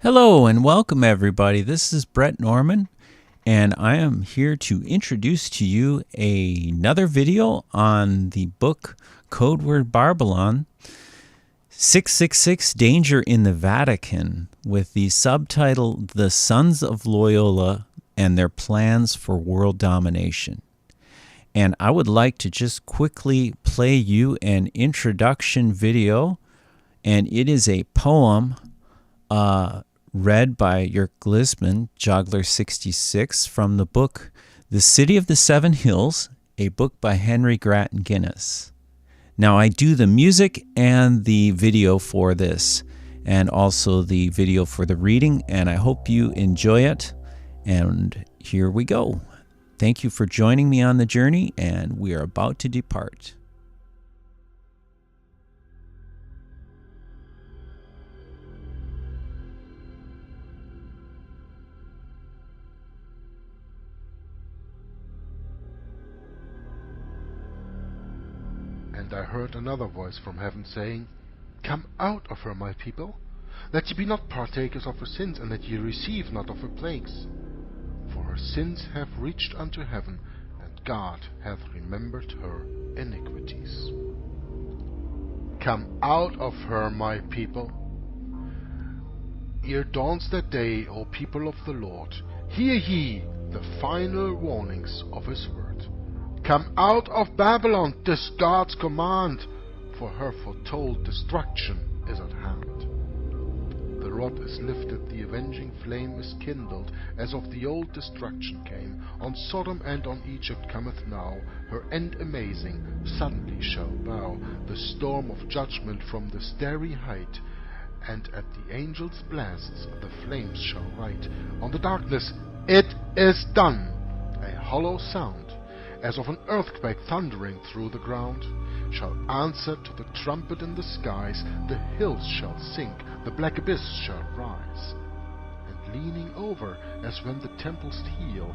Hello and welcome everybody. This is Brett Norman and I am here to introduce to you another video on the book Codeword Barbelon 666 Danger in the Vatican with the subtitle The Sons of Loyola and Their Plans for World Domination. And I would like to just quickly play you an introduction video, and it is a poem read by Yerk Glisman, Joggler 66, from the book The City of the Seven Hills, a book by Henry Grattan Guinness. Now, I do the music and the video for this, and also the video for the reading, and I hope you enjoy it. And here we go. Thank you for joining me on the journey, and we are about to depart. And I heard another voice from heaven saying, Come out of her, my people, that ye be not partakers of her sins, and that ye receive not of her plagues. For her sins have reached unto heaven, and God hath remembered her iniquities. Come out of her, my people. Ere dawns that day, O people of the Lord, hear ye the final warnings of his word. Come out of Babylon, 'tis God's command, for her foretold destruction is at hand. The rod is lifted, the avenging flame is kindled, as of the old destruction came. On Sodom and on Egypt cometh now, her end amazing, suddenly shall bow. The storm of judgment from the starry height, and at the angel's blasts the flames shall write. On the darkness, it is done, a hollow sound, as of an earthquake thundering through the ground, shall answer to the trumpet in the skies. The hills shall sink, the black abyss shall rise. And leaning over, as when the tempest heel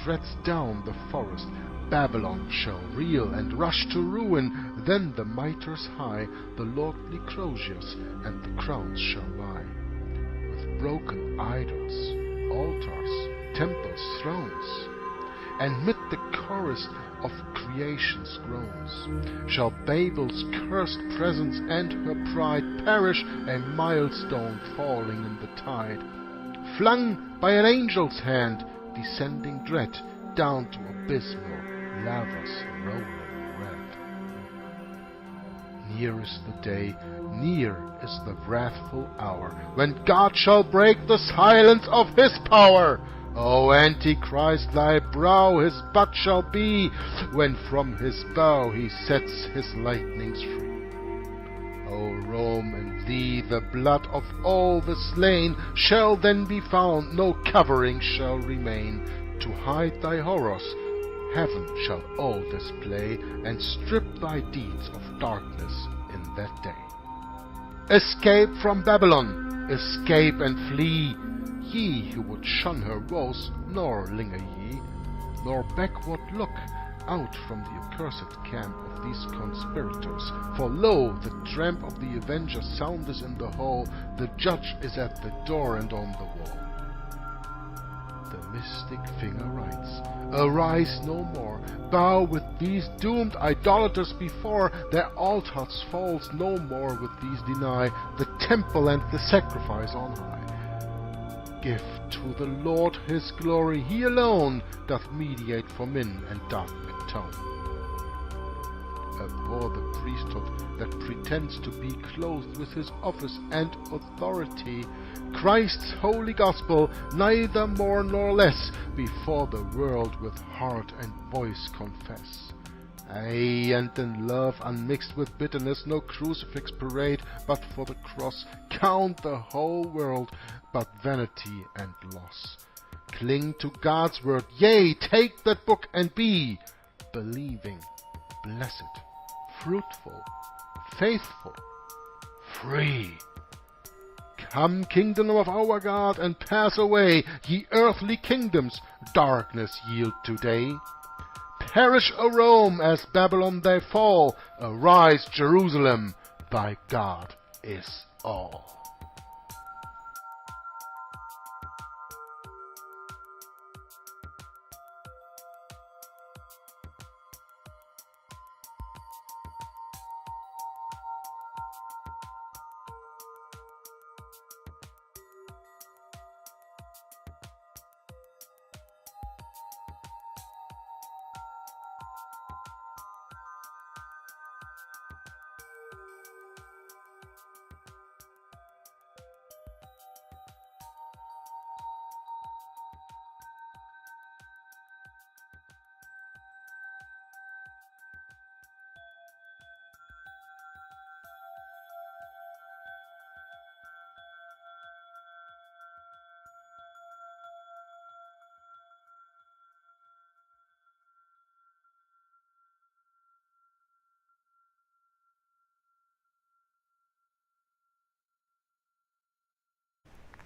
treads down the forest, Babylon shall reel and rush to ruin. Then the mitres high, the lordly croziers, and the crowns shall lie, with broken idols, altars, temples, thrones. And mid the chorus of creation's groans shall Babel's cursed presence and her pride perish, a milestone falling in the tide, flung by an angel's hand, descending dread down to abysmal lavas rolling red. Near is the day, near is the wrathful hour, when God shall break the silence of his power. O Antichrist, thy brow his butt shall be, when from his bow he sets his lightnings free. O Rome, in thee the blood of all the slain shall then be found, no covering shall remain. To hide thy horrors, heaven shall all display, and strip thy deeds of darkness in that day. Escape from Babylon, escape and flee, ye who would shun her woes, nor linger ye, nor backward look out from the accursed camp of these conspirators. For lo, the tramp of the avenger soundeth in the hall, the judge is at the door and on the wall. The mystic finger writes, Arise no more, bow with these doomed idolaters before, their altars falls no more with these deny, the temple and the sacrifice on high. Give to the Lord his glory, he alone doth mediate for men and doth atone. Abhor the priesthood that pretends to be clothed with his office and authority. Christ's holy gospel, neither more nor less, before the world with heart and voice confess. Aye, and in love unmixed with bitterness, no crucifix parade, but for the cross, count the whole world but vanity and loss. Cling to God's word, yea, take that book and be believing, blessed, fruitful, faithful, free. Come, kingdom of our God, and pass away, ye earthly kingdoms, darkness yield today. Perish, O Rome, as Babylon thy fall, arise, Jerusalem, thy God is all.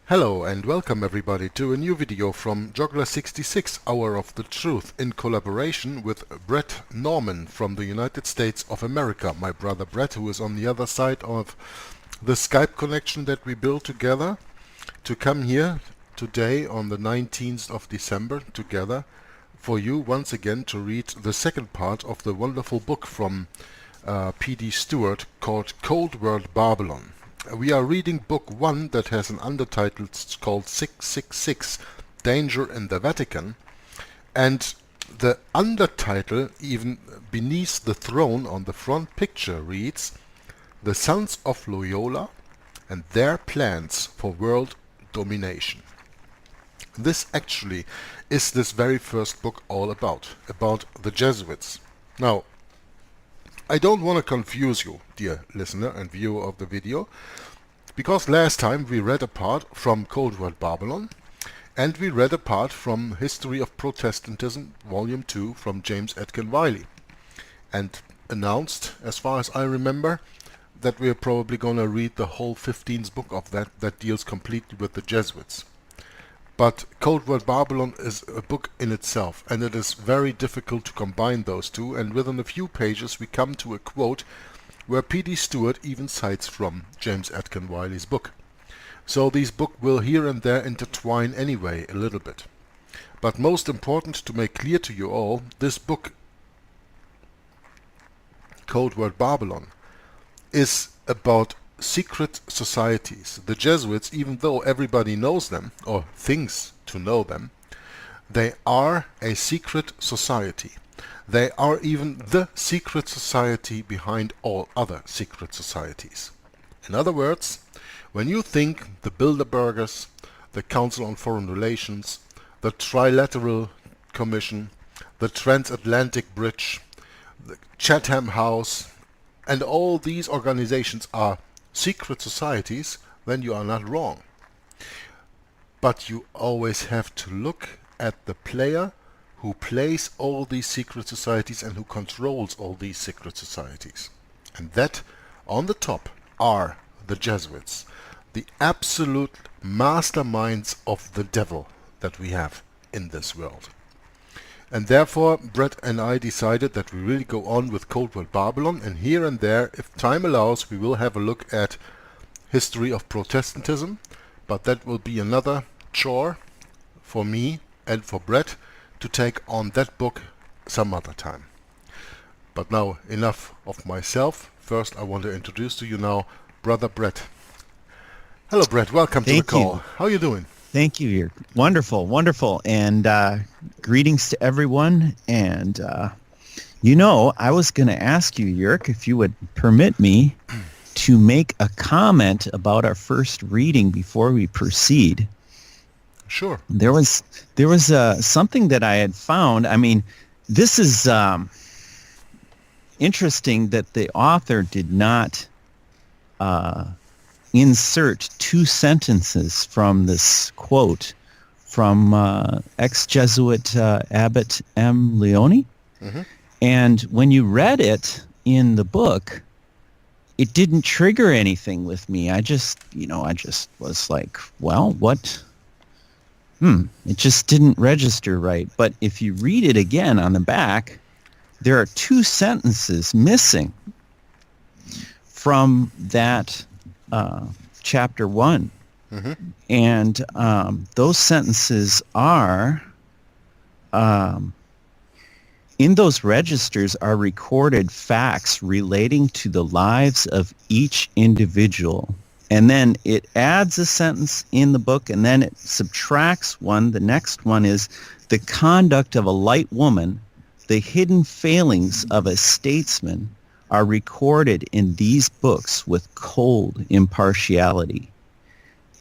Hello and welcome everybody to a new video from Joggler66 Hour of the Truth in collaboration with Brett Norman from the United States of America. My brother Brett, who is on the other side of the Skype connection that we built together to come here today on the 19th of December together for you once again to read the second part of the wonderful book from P.D. Stewart called Codeword Barbelon. We are reading book 1 that has an undertitle called 666, Danger in the Vatican, and the undertitle, even beneath the throne on the front picture, reads The Sons of Loyola and Their Plans for World Domination. This actually is this very first book all about the Jesuits. Now, I don't want to confuse you, dear listener and viewer of the video, because last time we read a part from Codeword Barbelon and we read a part from History of Protestantism, Volume 2 from James Atkin Wiley, and announced, as far as I remember, that we are probably going to read the whole 15th book of that deals completely with the Jesuits. But Codeword Barbelon is a book in itself, and it is very difficult to combine those two, and within a few pages we come to a quote where P.D. Stewart even cites from James Atkin Wiley's book. So these books will here and there intertwine anyway a little bit. But most important to make clear to you all, this book, Codeword Barbelon, is about secret societies. The Jesuits, even though everybody knows them, or thinks to know them, they are a secret society. They are even the secret society behind all other secret societies. In other words, when you think the Bilderbergers, the Council on Foreign Relations, the Trilateral Commission, the Transatlantic Bridge, the Chatham House, and all these organizations are secret societies, then you are not wrong. But you always have to look at the player who plays all these secret societies and who controls all these secret societies. And that, on the top, are the Jesuits, the absolute masterminds of the devil that we have in this world. And therefore, Brett and I decided that we really go on with Codeword Barbelon, and here and there, if time allows, we will have a look at History of Protestantism, but that will be another chore for me and for Brett to take on that book some other time. But now, enough of myself. First, I want to introduce to you now Brother Brett. Hello, Brett. Welcome to the call. How are you doing? Thank you. You're wonderful, wonderful. And greetings to everyone. And, I was going to ask you, Jörg, if you would permit me to make a comment about our first reading before we proceed. Sure. There was something that I had found. I mean, this is interesting that the author did not insert two sentences from this quote from ex-Jesuit Abbot M. Leone. Mm-hmm. And when you read it in the book, it didn't trigger anything with me. I just was like, well, what? It just didn't register right. But if you read it again on the back, there are two sentences missing from that chapter 1. Mm-hmm. And those sentences are, in those registers are recorded facts relating to the lives of each individual. And then it adds a sentence in the book, and then it subtracts one. The next one is the conduct of a light woman, the hidden failings of a statesman are recorded in these books with cold impartiality.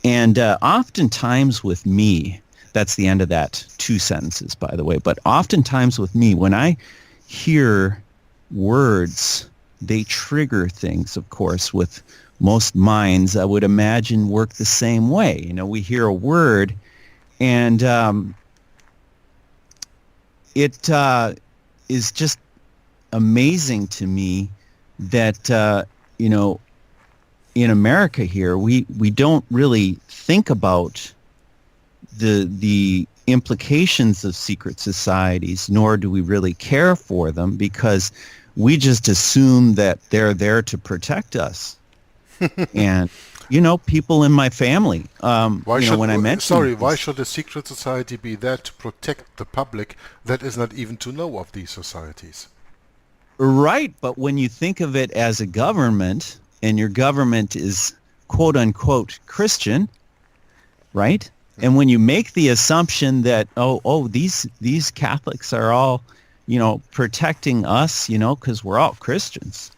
And oftentimes with me, that's the end of that two sentences, by the way, but oftentimes with me, when I hear words, they trigger things, of course, with most minds, I would imagine, work the same way. We hear a word, and it is just amazing to me that, in America here, we don't really think about the implications of secret societies, nor do we really care for them, because we just assume that they're there to protect us. And people in my family, when I mentioned why should a secret society be there to protect the public that is not even to know of these societies? Right, but when you think of it as a government, and your government is quote unquote Christian, right? And when you make the assumption that these Catholics are all, protecting us, because we're all Christians,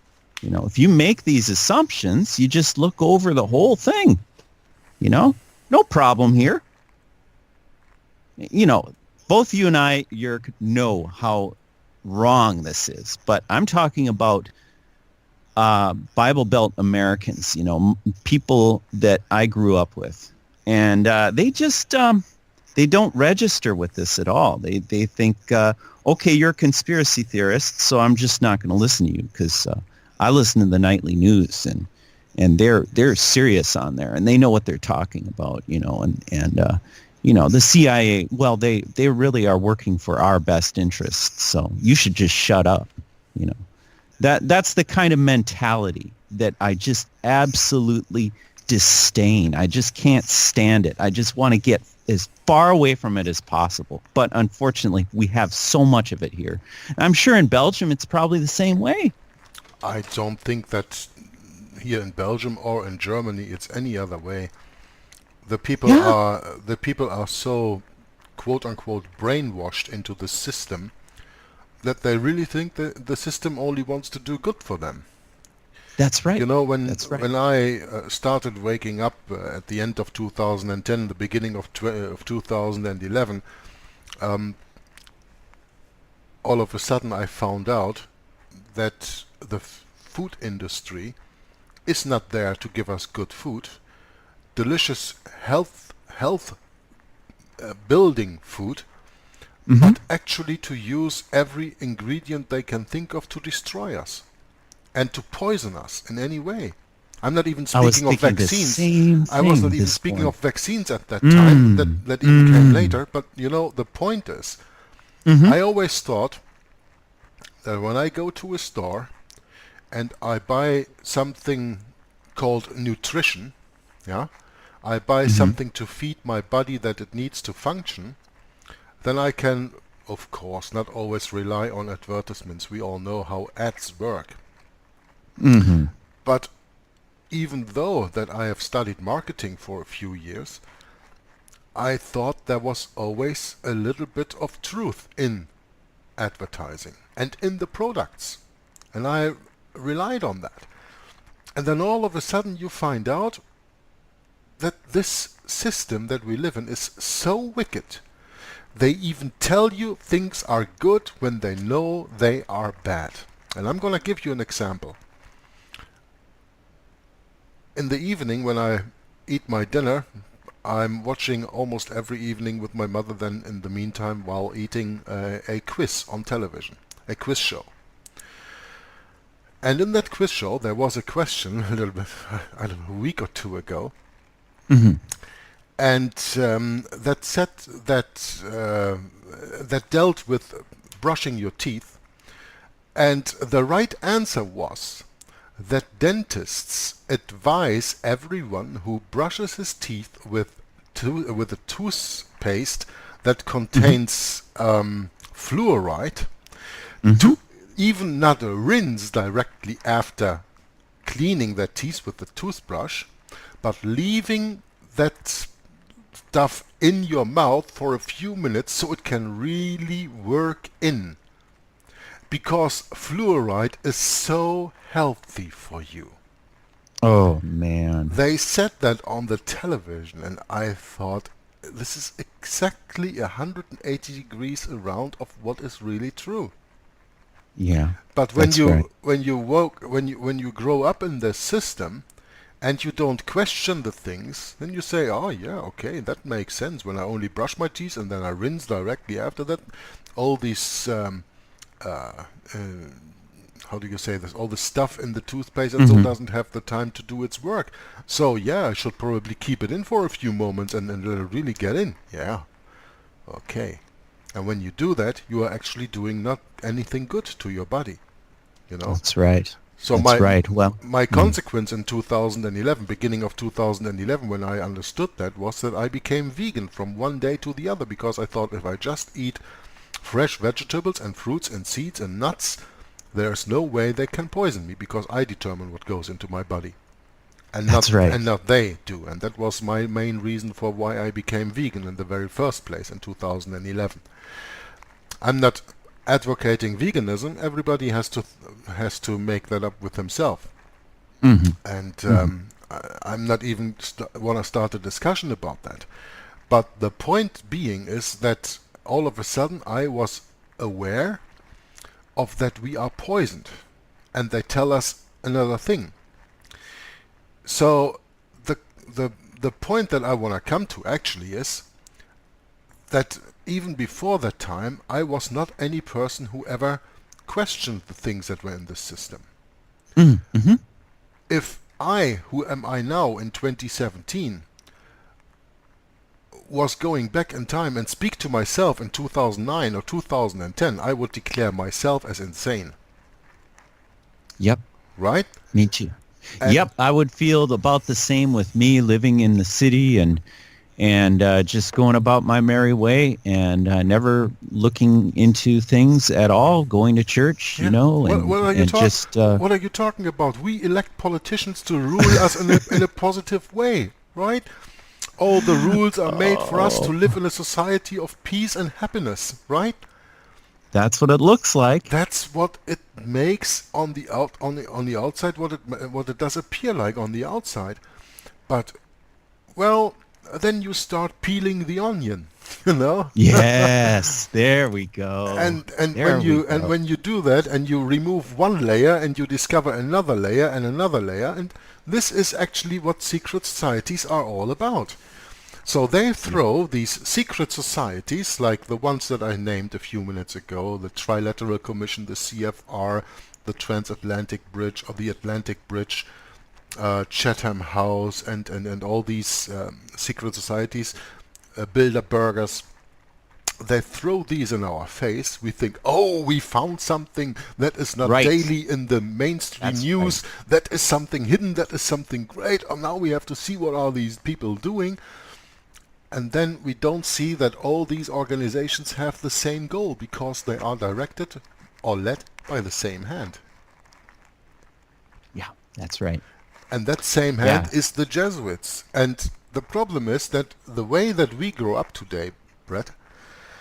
if you make these assumptions, you just look over the whole thing, no problem here. Both you and I, Yerk, know how wrong this is, but I'm talking about Bible Belt Americans, people that I grew up with, and they just they don't register with this at all. They think, okay, you're a conspiracy theorist, so I'm just not going to listen to you, because I listen to the nightly news, and they're serious on there, and they know what they're talking about, and the CIA, well, they really are working for our best interests, so you should just shut up, That's the kind of mentality that I just absolutely disdain. I just can't stand it. I just want to get as far away from it as possible. But unfortunately, we have so much of it here. I'm sure in Belgium, it's probably the same way. I don't think that here in Belgium or in Germany it's any other way. The people are so quote unquote brainwashed into the system that they really think that the system only wants to do good for them. That's right. When I started waking up at the end of 2010, the beginning of 2011, all of a sudden I found out that the food industry is not there to give us good food, delicious health building food, but actually to use every ingredient they can think of to destroy us and to poison us in any way. I'm not even speaking of vaccines. I was not even speaking of vaccines at that time. That even came later. But the point is, I always thought that when I go to a store and I buy something called nutrition, I buy something to feed my body that it needs to function, then I can, of course, not always rely on advertisements. We all know how ads work. But even though that I have studied marketing for a few years, I thought there was always a little bit of truth in advertising and in the products. And I relied on that. And then all of a sudden you find out that this system that we live in is so wicked. They even tell you things are good when they know they are bad. And I'm going to give you an example. In the evening when I eat my dinner, I'm watching almost every evening with my mother then in the meantime while eating a quiz on television, a quiz show. And in that quiz show there was a question a little bit, I don't know, a week or two ago, and that said that dealt with brushing your teeth, and the right answer was that dentists advise everyone who brushes his teeth with a toothpaste that contains fluoride to even not rinse directly after cleaning their teeth with the toothbrush, but leaving that stuff in your mouth for a few minutes so it can really work in. Because fluoride is so healthy for you. Oh, man. They said that on the television, and I thought, this is exactly 180 degrees around of what is really true. Yeah. But when you grow up in the system and you don't question the things, then you say, oh yeah, okay, that makes sense. When I only brush my teeth and then I rinse directly after that, all these how do you say this, all the stuff in the toothpaste and so doesn't have the time to do its work. So yeah, I should probably keep it in for a few moments and let it really get in. Yeah. Okay. And when you do that, you are actually doing not anything good to your body. You know? That's right. So That's right. Well, my consequence in 2011, beginning of 2011, when I understood that, was that I became vegan from one day to the other, because I thought if I just eat fresh vegetables and fruits and seeds and nuts, there's no way they can poison me, because I determine what goes into my body. And that's right. And not they do. And that was my main reason for why I became vegan in the very first place in 2011. I'm not advocating veganism. Everybody has to make that up with himself. And I'm not even want to start a discussion about that. But the point being is that all of a sudden I was aware of that we are poisoned, and they tell us another thing. So the point that I want to come to actually is that even before that time, I was not any person who ever questioned the things that were in this system. If I, who am I now in 2017, was going back in time and speak to myself in 2009 or 2010, I would declare myself as insane. Yep. Right? Me too. Yep, I would feel about the same with me living in the city and just going about my merry way and never looking into things at all, going to church, you know, what are you talking about? We elect politicians to rule us in a positive way, right? All the rules are made for us to live in a society of peace and happiness, right? That's what it looks like. That's what it makes on the outside. What it does appear like on the outside, but well, then you start peeling the onion, you know. Yes, there we go. And when you do that, and you remove one layer, and you discover another layer and another layer, and this is actually what secret societies are all about. So they throw these secret societies, like the ones that I named a few minutes ago, the Trilateral Commission, the CFR, the Transatlantic Bridge, or the Atlantic Bridge, Chatham House, and all these secret societies, Bilderbergers. They throw these in our face. We think, oh, we found something that is not daily in the mainstream news. Right. That is something hidden. That is something great. Oh, now we have to see what are these people doing. And then we don't see that all these organizations have the same goal, because they are directed or led by the same hand. Yeah, that's right. And that same hand is the Jesuits. And the problem is that the way that we grow up today, Brett,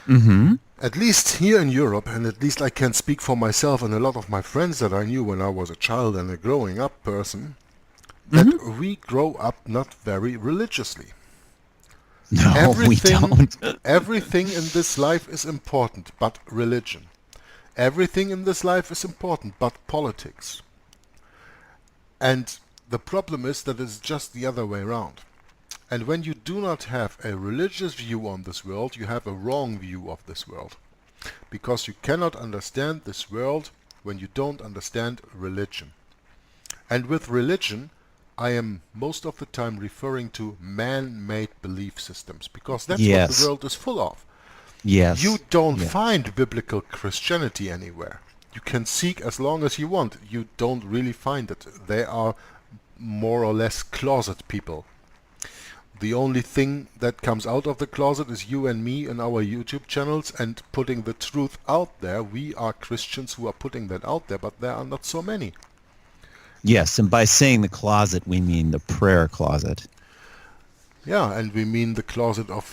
at least here in Europe, and at least I can speak for myself and a lot of my friends that I knew when I was a child and a growing up person, that we grow up not very religiously. No, we don't. Everything in this life is important, but religion. Everything in this life is important, but politics. And the problem is that it's just the other way around. And when you do not have a religious view on this world, you have a wrong view of this world. Because you cannot understand this world when you don't understand religion. And with religion, I am most of the time referring to man-made belief systems, because that's what the world is full of. Yes. You don't find biblical Christianity anywhere. You can seek as long as you want. You don't really find it. They are more or less closet people. The only thing that comes out of the closet is you and me and our YouTube channels and putting the truth out there. We are Christians who are putting that out there, but there are not so many. Yes, and by saying the closet, we mean the prayer closet. Yeah, and we mean the closet of,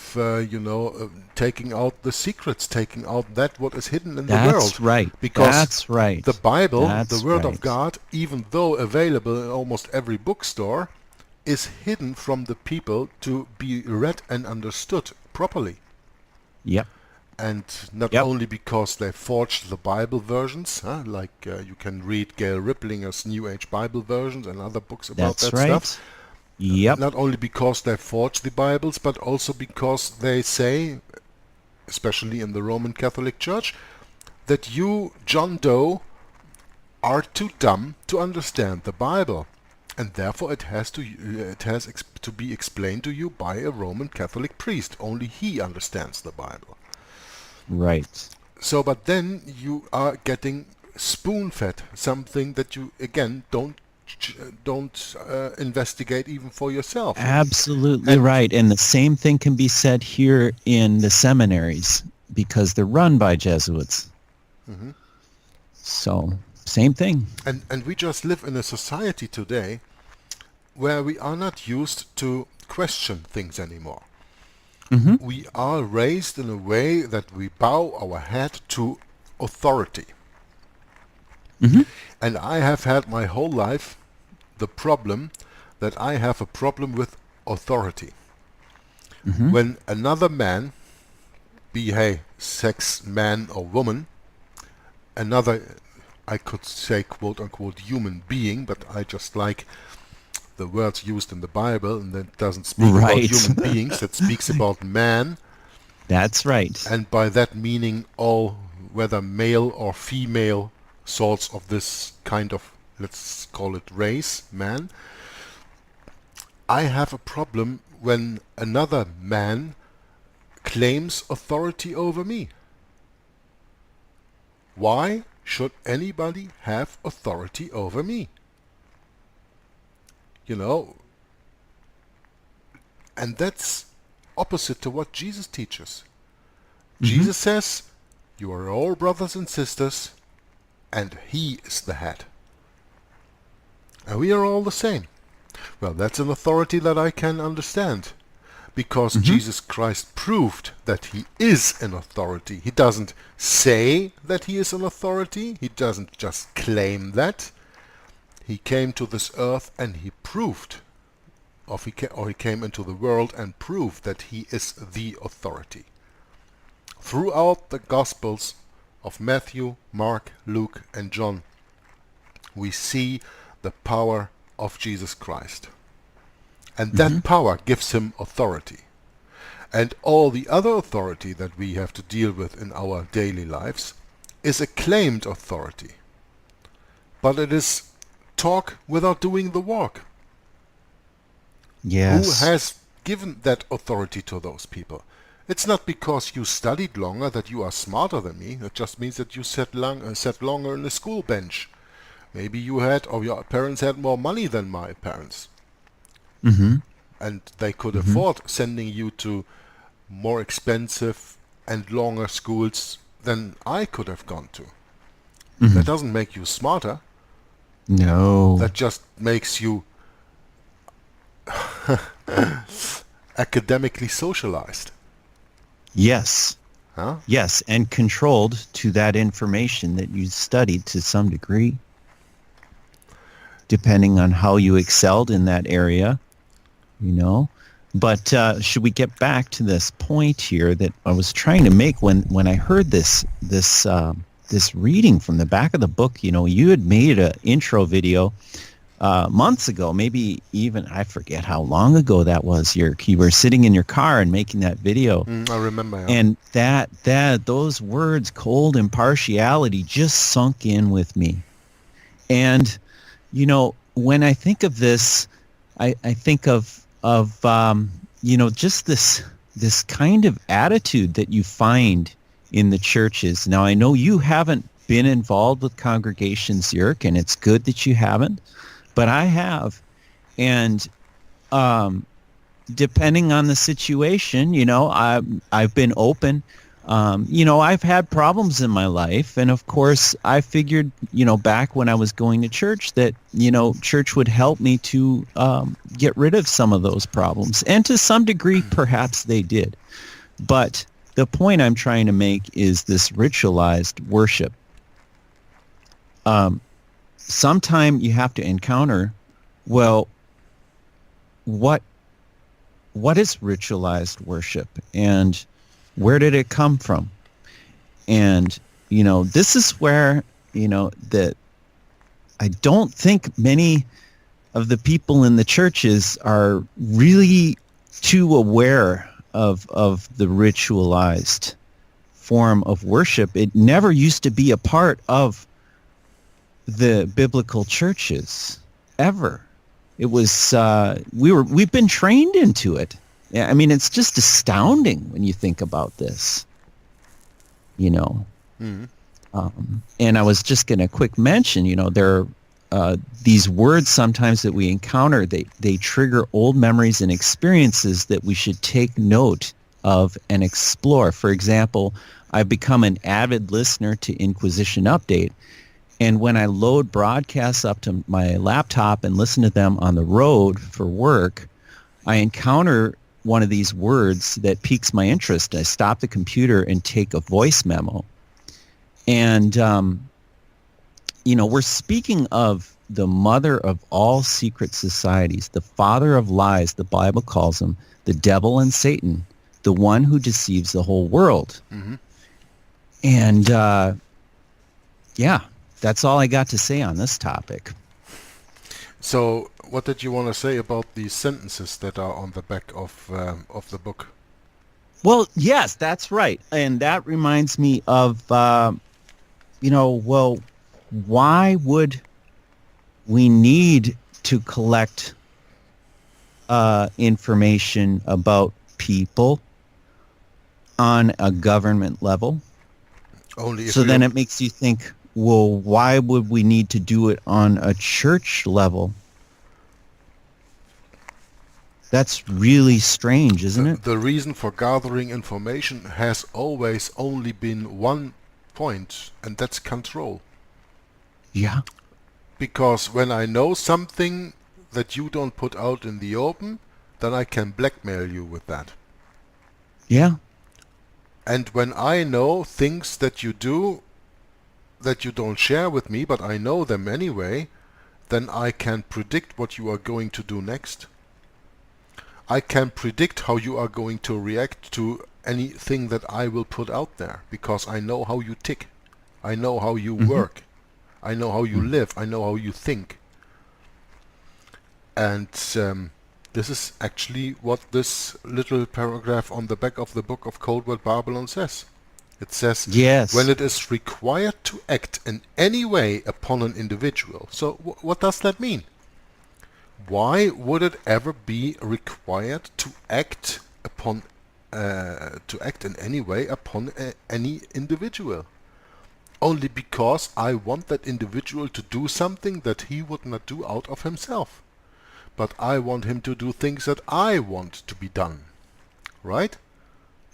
taking out the secrets, taking out that what is hidden in the world. That's right. Because that's right. The Bible, the Word of God, even though available in almost every bookstore, is hidden from the people to be read and understood properly. Yep. And not only because they forged the Bible versions, like you can read Gail Riplinger's New Age Bible versions and other books about that stuff. Yep. Not only because they forged the Bibles, but also because they say, especially in the Roman Catholic Church, that you, John Doe, are too dumb to understand the Bible, and therefore it has to be explained to you by a Roman Catholic priest. Only he understands the Bible. Right. So, but then you are getting spoon-fed something that you again don't investigate even for yourself. Absolutely right. And the same thing can be said here in the seminaries because they're run by Jesuits. Mm-hmm. So, same thing. And we just live in a society today where we are not used to question things anymore. Mm-hmm. We are raised in a way that we bow our head to authority. Mm-hmm. And I have had my whole life the problem that I have a problem with authority. Mm-hmm. When another man, be he sex man or woman, another, I could say quote unquote human being, but I just like the words used in the Bible, and that doesn't speak about human beings, that speaks about man. That's right. And by that meaning all, whether male or female sorts of this kind of, let's call it race, man. I have a problem when another man claims authority over me. Why should anybody have authority over me? You know, and that's opposite to what Jesus teaches. Mm-hmm. Jesus says, you are all brothers and sisters, and he is the head. And we are all the same. Well, that's an authority that I can understand, because Mm-hmm. Jesus Christ proved that he is an authority. He doesn't say that he is an authority. He doesn't just claim that. He came to this earth and he proved, he came into the world and proved that he is the authority. Throughout the Gospels of Matthew, Mark, Luke, and John, we see the power of Jesus Christ. And that power gives him authority. And all the other authority that we have to deal with in our daily lives is a claimed authority. But it is talk without doing the walk. Yes. Who has given that authority to those people? It's not because you studied longer that you are smarter than me. It just means that you sat longer in the school bench. Maybe you had, or your parents had more money than my parents. Mm-hmm. And they could afford sending you to more expensive and longer schools than I could have gone to. Mm-hmm. That doesn't make you smarter. No. That just makes you academically socialized. Yes. Huh? Yes, and controlled to that information that you studied to some degree, depending on how you excelled in that area, you know. But should we get back to this point here that I was trying to make when I heard this reading from the back of the book? You know, you had made an intro video months ago, maybe even, I forget how long ago that was. You were sitting in your car and making that video. I remember. Yeah. And those words, cold impartiality, just sunk in with me. And, you know, when I think of this, I think of you know, just this kind of attitude that you find in the churches. Now, I know you haven't been involved with congregations, Jörg, and it's good that you haven't, but I have. And depending on the situation, you know, I've been open. You know, I've had problems in my life, and of course I figured, you know, back when I was going to church that, you know, church would help me to get rid of some of those problems, and to some degree perhaps they did. But the point I'm trying to make is this ritualized worship. Sometime you have to encounter, well, what is ritualized worship, and where did it come from? And, you know, this is where, you know, that I don't think many of the people in the churches are really too aware of the ritualized form of worship. It never used to be a part of the biblical churches ever. It was we've been trained into it. Yeah, I mean, it's just astounding when you think about this. You know, and I was just going to quick mention, there are these words sometimes that we encounter. They trigger old memories and experiences that we should take note of and explore. For example, I've become an avid listener to Inquisition Update. And when I load broadcasts up to my laptop and listen to them on the road for work, I encounter one of these words that piques my interest. I stop the computer and take a voice memo. And, we're speaking of the mother of all secret societies, the father of lies, the Bible calls him, the devil and Satan, the one who deceives the whole world. Mm-hmm. And, that's all I got to say on this topic. So, what did you want to say about these sentences that are on the back of the book? Well, yes, that's right. And that reminds me of, why would we need to collect information about people on a government level? Only if so then it makes you think, well, why would we need to do it on a church level? That's really strange, isn't it? The reason for gathering information has always only been one point, and that's control. Yeah. Because when I know something that you don't put out in the open, then I can blackmail you with that. Yeah. And when I know things that you do that you don't share with me, but I know them anyway, then I can predict what you are going to do next. I can predict how you are going to react to anything that I will put out there, because I know how you tick. I know how you work. I know how you live. I know how you think. And this is actually what this little paragraph on the back of the book of Codeword Barbelon says. It says, yes, when it is required to act in any way upon an individual. So what does that mean? Why would it ever be required to act upon in any way upon any individual? Only because I want that individual to do something that he would not do out of himself. But I want him to do things that I want to be done. Right?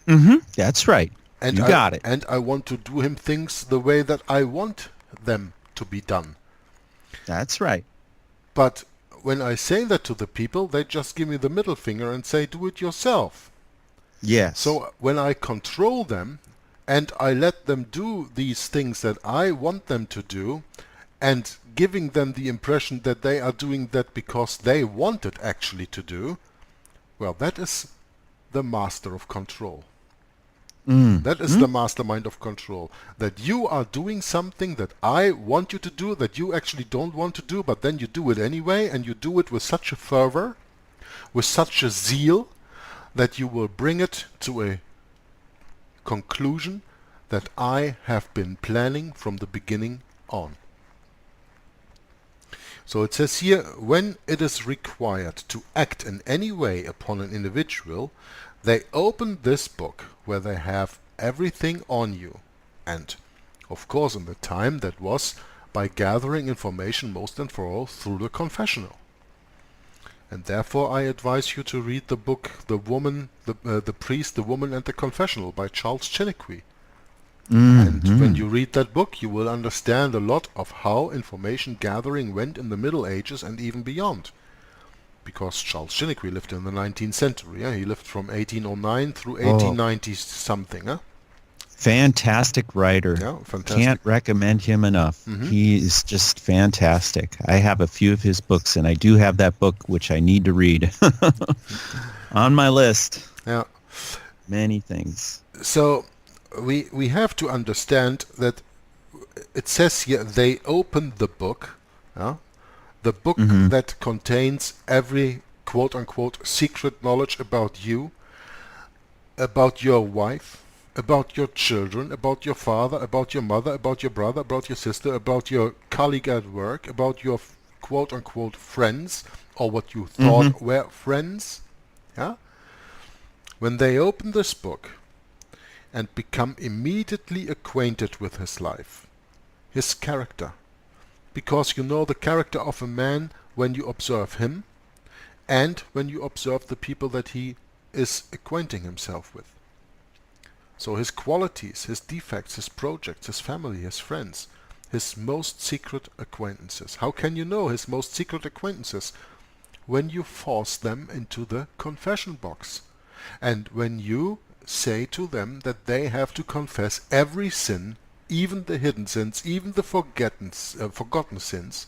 That's right. And you got it. And I want to do him things the way that I want them to be done. That's right. But when I say that to the people, they just give me the middle finger and say, do it yourself. Yes. So when I control them and I let them do these things that I want them to do, and giving them the impression that they are doing that because they want it actually to do, well, that is the master of control. That is the mastermind of control. That you are doing something that I want you to do, that you actually don't want to do, but then you do it anyway, and you do it with such a fervor, with such a zeal, that you will bring it to a conclusion that I have been planning from the beginning on. So it says here, when it is required to act in any way upon an individual, they open this book where they have everything on you. And, of course, in the time that was by gathering information most and for all through the confessional. And therefore I advise you to read the book The Priest, the Woman and the Confessional by Charles Chiniquy. And when you read that book, you will understand a lot of how information gathering went in the Middle Ages and even beyond. Because Charles Chiniquy lived in the 19th century. He lived from 1809 through 1890 something. Fantastic writer. Yeah, fantastic. Can't recommend him enough. He is just fantastic. I have a few of his books, and I do have that book, which I need to read. On my list. Yeah. Many things. So we have to understand that it says here, they open the book. The book that contains every quote-unquote secret knowledge about you, about your wife, about your children, about your father, about your mother, about your brother, about your sister, about your colleague at work, about your quote-unquote friends, or what you thought were friends. Yeah? When they open this book and become immediately acquainted with his life, his character, because you know the character of a man when you observe him and when you observe the people that he is acquainting himself with. So his qualities, his defects, his projects, his family, his friends, his most secret acquaintances. How can you know his most secret acquaintances? When you force them into the confession box, and when you say to them that they have to confess every sin, even the hidden sins, even the forgotten sins.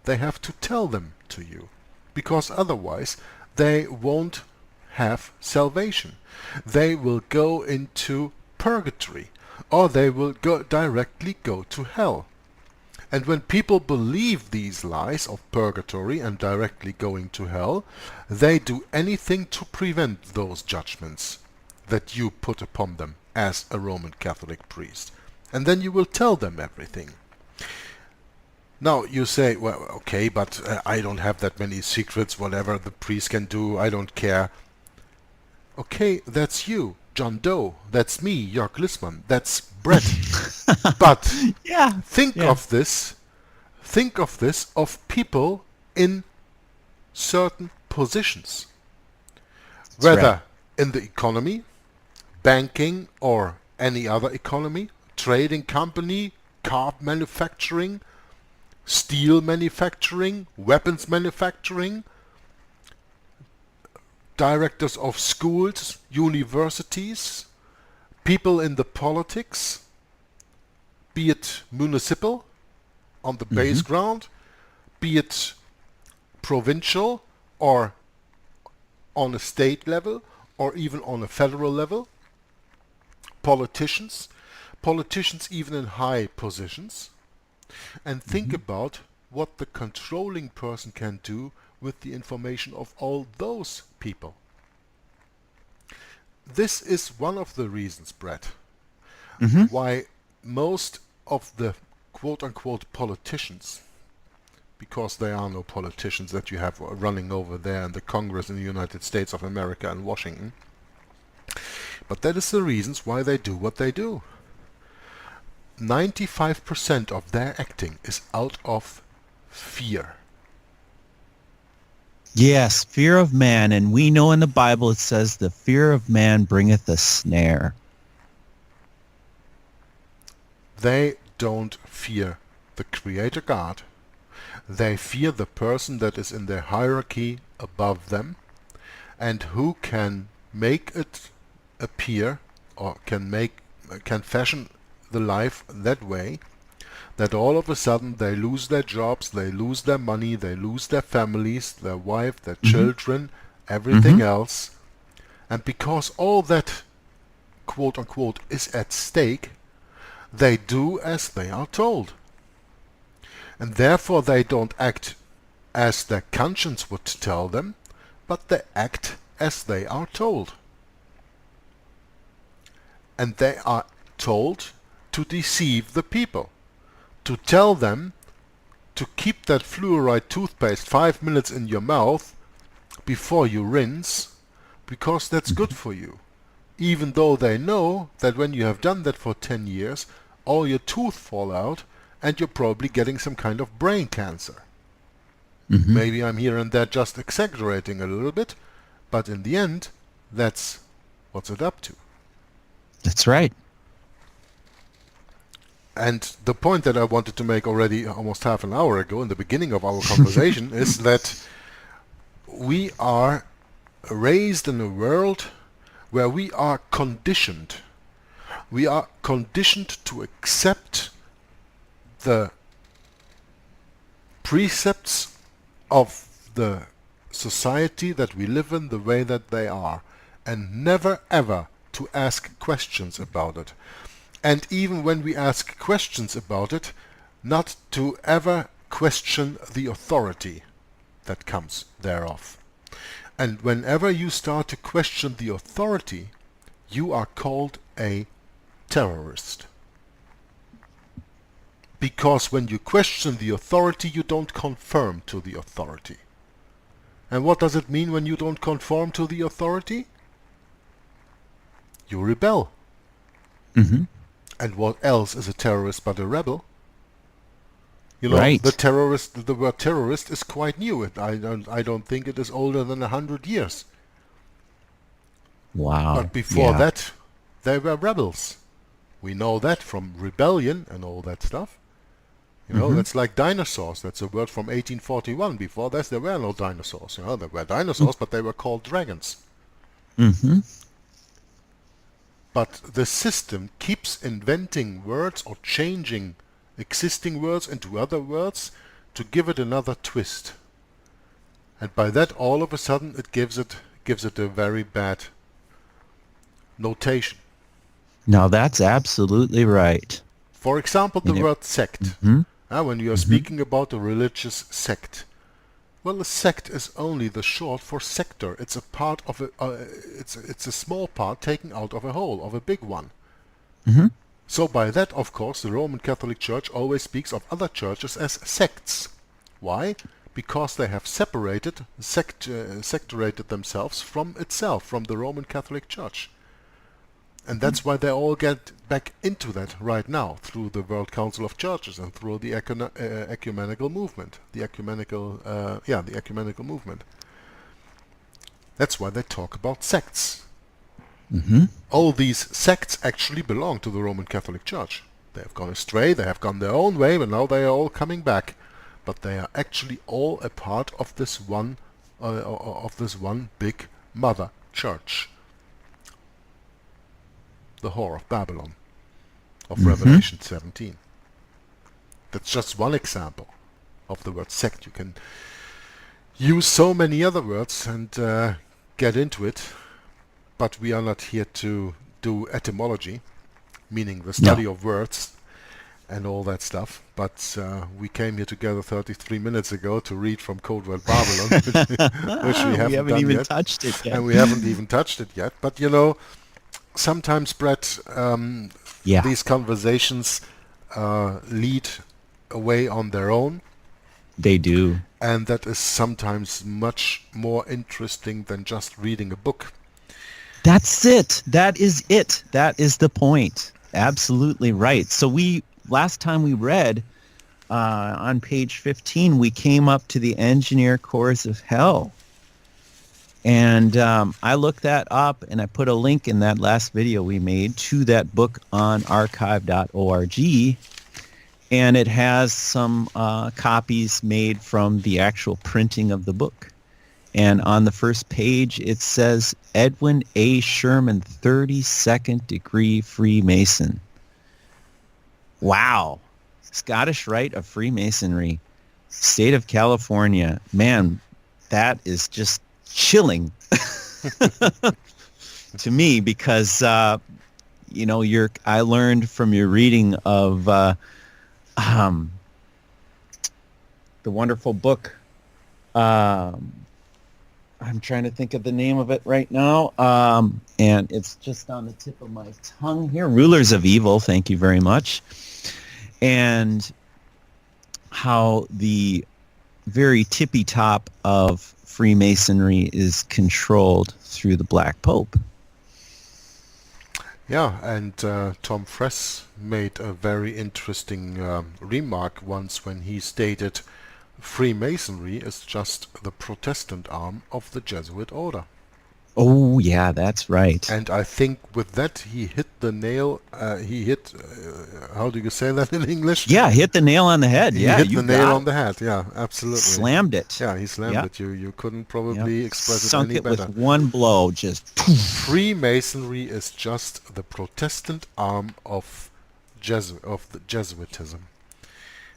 They have to tell them to you, because otherwise they won't have salvation. They will go into purgatory, or they will directly go to hell. And when people believe these lies of purgatory and directly going to hell, they do anything to prevent those judgments that you put upon them as a Roman Catholic priest. And then you will tell them everything. Now you say, well, okay, but I don't have that many secrets, whatever the priest can do, I don't care. Okay, that's you, John Doe. That's me, Jörg Lissmann. That's Brett. But think of this of people in certain positions. That's whether right. in the economy, banking, or any other economy, trading company, car manufacturing, steel manufacturing, weapons manufacturing, directors of schools, universities, people in the politics, be it municipal on the base ground, be it provincial or on a state level or even on a federal level, politicians even in high positions, and think about what the controlling person can do with the information of all those people. This is one of the reasons, Brett, why most of the quote-unquote politicians, because there are no politicians that you have running over there in the Congress in the United States of America and Washington, but that is the reasons why they do what they do. 95% of their acting is out of fear. Yes, fear of man. And we know in the Bible it says the fear of man bringeth a snare. They don't fear the Creator God. They fear the person that is in their hierarchy above them and who can make it appear or can fashion the life that way that all of a sudden they lose their jobs, they lose their money, they lose their families, their wife, their children, everything else. And because all that quote unquote is at stake, they do as they are told. And therefore they don't act as their conscience would tell them, but they act as they are told. And they are told to deceive the people, to tell them to keep that fluoride toothpaste 5 minutes in your mouth before you rinse, because that's good for you. Even though they know that when you have done that for 10 years, all your teeth fall out and you're probably getting some kind of brain cancer. Maybe I'm here and there just exaggerating a little bit, but in the end, that's what's it up to. That's right. And the point that I wanted to make already almost half an hour ago in the beginning of our conversation is that we are raised in a world where we are conditioned. We are conditioned to accept the precepts of the society that we live in the way that they are, and never ever to ask questions about it. And even when we ask questions about it, not to ever question the authority that comes thereof. And whenever you start to question the authority, you are called a terrorist. Because when you question the authority, you don't conform to the authority. And what does it mean when you don't conform to the authority? You rebel. Mm-hmm. And what else is a terrorist but a rebel? You know, Right. the word terrorist is quite new. I don't think it is older than 100 years. Wow. But before Yeah. that, they were rebels. We know that from rebellion and all that stuff. You know, that's like dinosaurs. That's a word from 1841. Before that, there were no dinosaurs. You know, there were dinosaurs, but they were called dragons. Mm-hmm. But the system keeps inventing words or changing existing words into other words to give it another twist. And by that, all of a sudden, it gives it a very bad notation. Now that's absolutely right. For example, the And word sect. Mm-hmm. When you are speaking about a religious sect, well, a sect is only the short for sector. It's a part of a. It's a small part taken out of a whole, of a big one. Mm-hmm. So by that, of course, the Roman Catholic Church always speaks of other churches as sects. Why? Because they have sectorated themselves from itself, from the Roman Catholic Church. And that's why they all get back into that right now, through the World Council of Churches and through the ecumenical movement. The ecumenical movement. That's why they talk about sects. Mm-hmm. All these sects actually belong to the Roman Catholic Church. They have gone astray, they have gone their own way, but now they are all coming back. But they are actually all a part of this one big mother church. The whore of Babylon of Revelation 17. That's just one example of the word sect. You can use so many other words and get into it, but we are not here to do etymology, meaning the study of words and all that stuff. But we came here together 33 minutes ago to read from Codeword Barbelon, which we haven't even yet. touched it yet. And we haven't even touched it yet. But you know, sometimes, Brett, these conversations lead away on their own. They do. And that is sometimes much more interesting than just reading a book. That's it. That is it. That is the point. Absolutely right. So last time we read on page 15, we came up to the engineer cores of hell. And I looked that up, and I put a link in that last video we made to that book on archive.org. And it has some copies made from the actual printing of the book. And on the first page, it says Edwin A. Sherman, 32nd degree Freemason. Wow. Scottish Rite of Freemasonry, State of California. Man, that is just chilling to me because, I learned from your reading of the wonderful book. I'm trying to think of the name of it right now, and it's just on the tip of my tongue here. Rulers of Evil, thank you very much. And how the very tippy top of Freemasonry is controlled through the Black Pope. Yeah, and Tom Fress made a very interesting remark once when he stated Freemasonry is just the Protestant arm of the Jesuit order. Oh, yeah, that's right. And I think with that he hit the nail, how do you say that in English? Yeah, hit the nail on the head. He yeah, hit the nail on the head, yeah, absolutely. Slammed it. Yeah, he slammed it. You couldn't probably express Sunk it any better. With one blow, just Freemasonry is just the Protestant arm of the Jesuitism.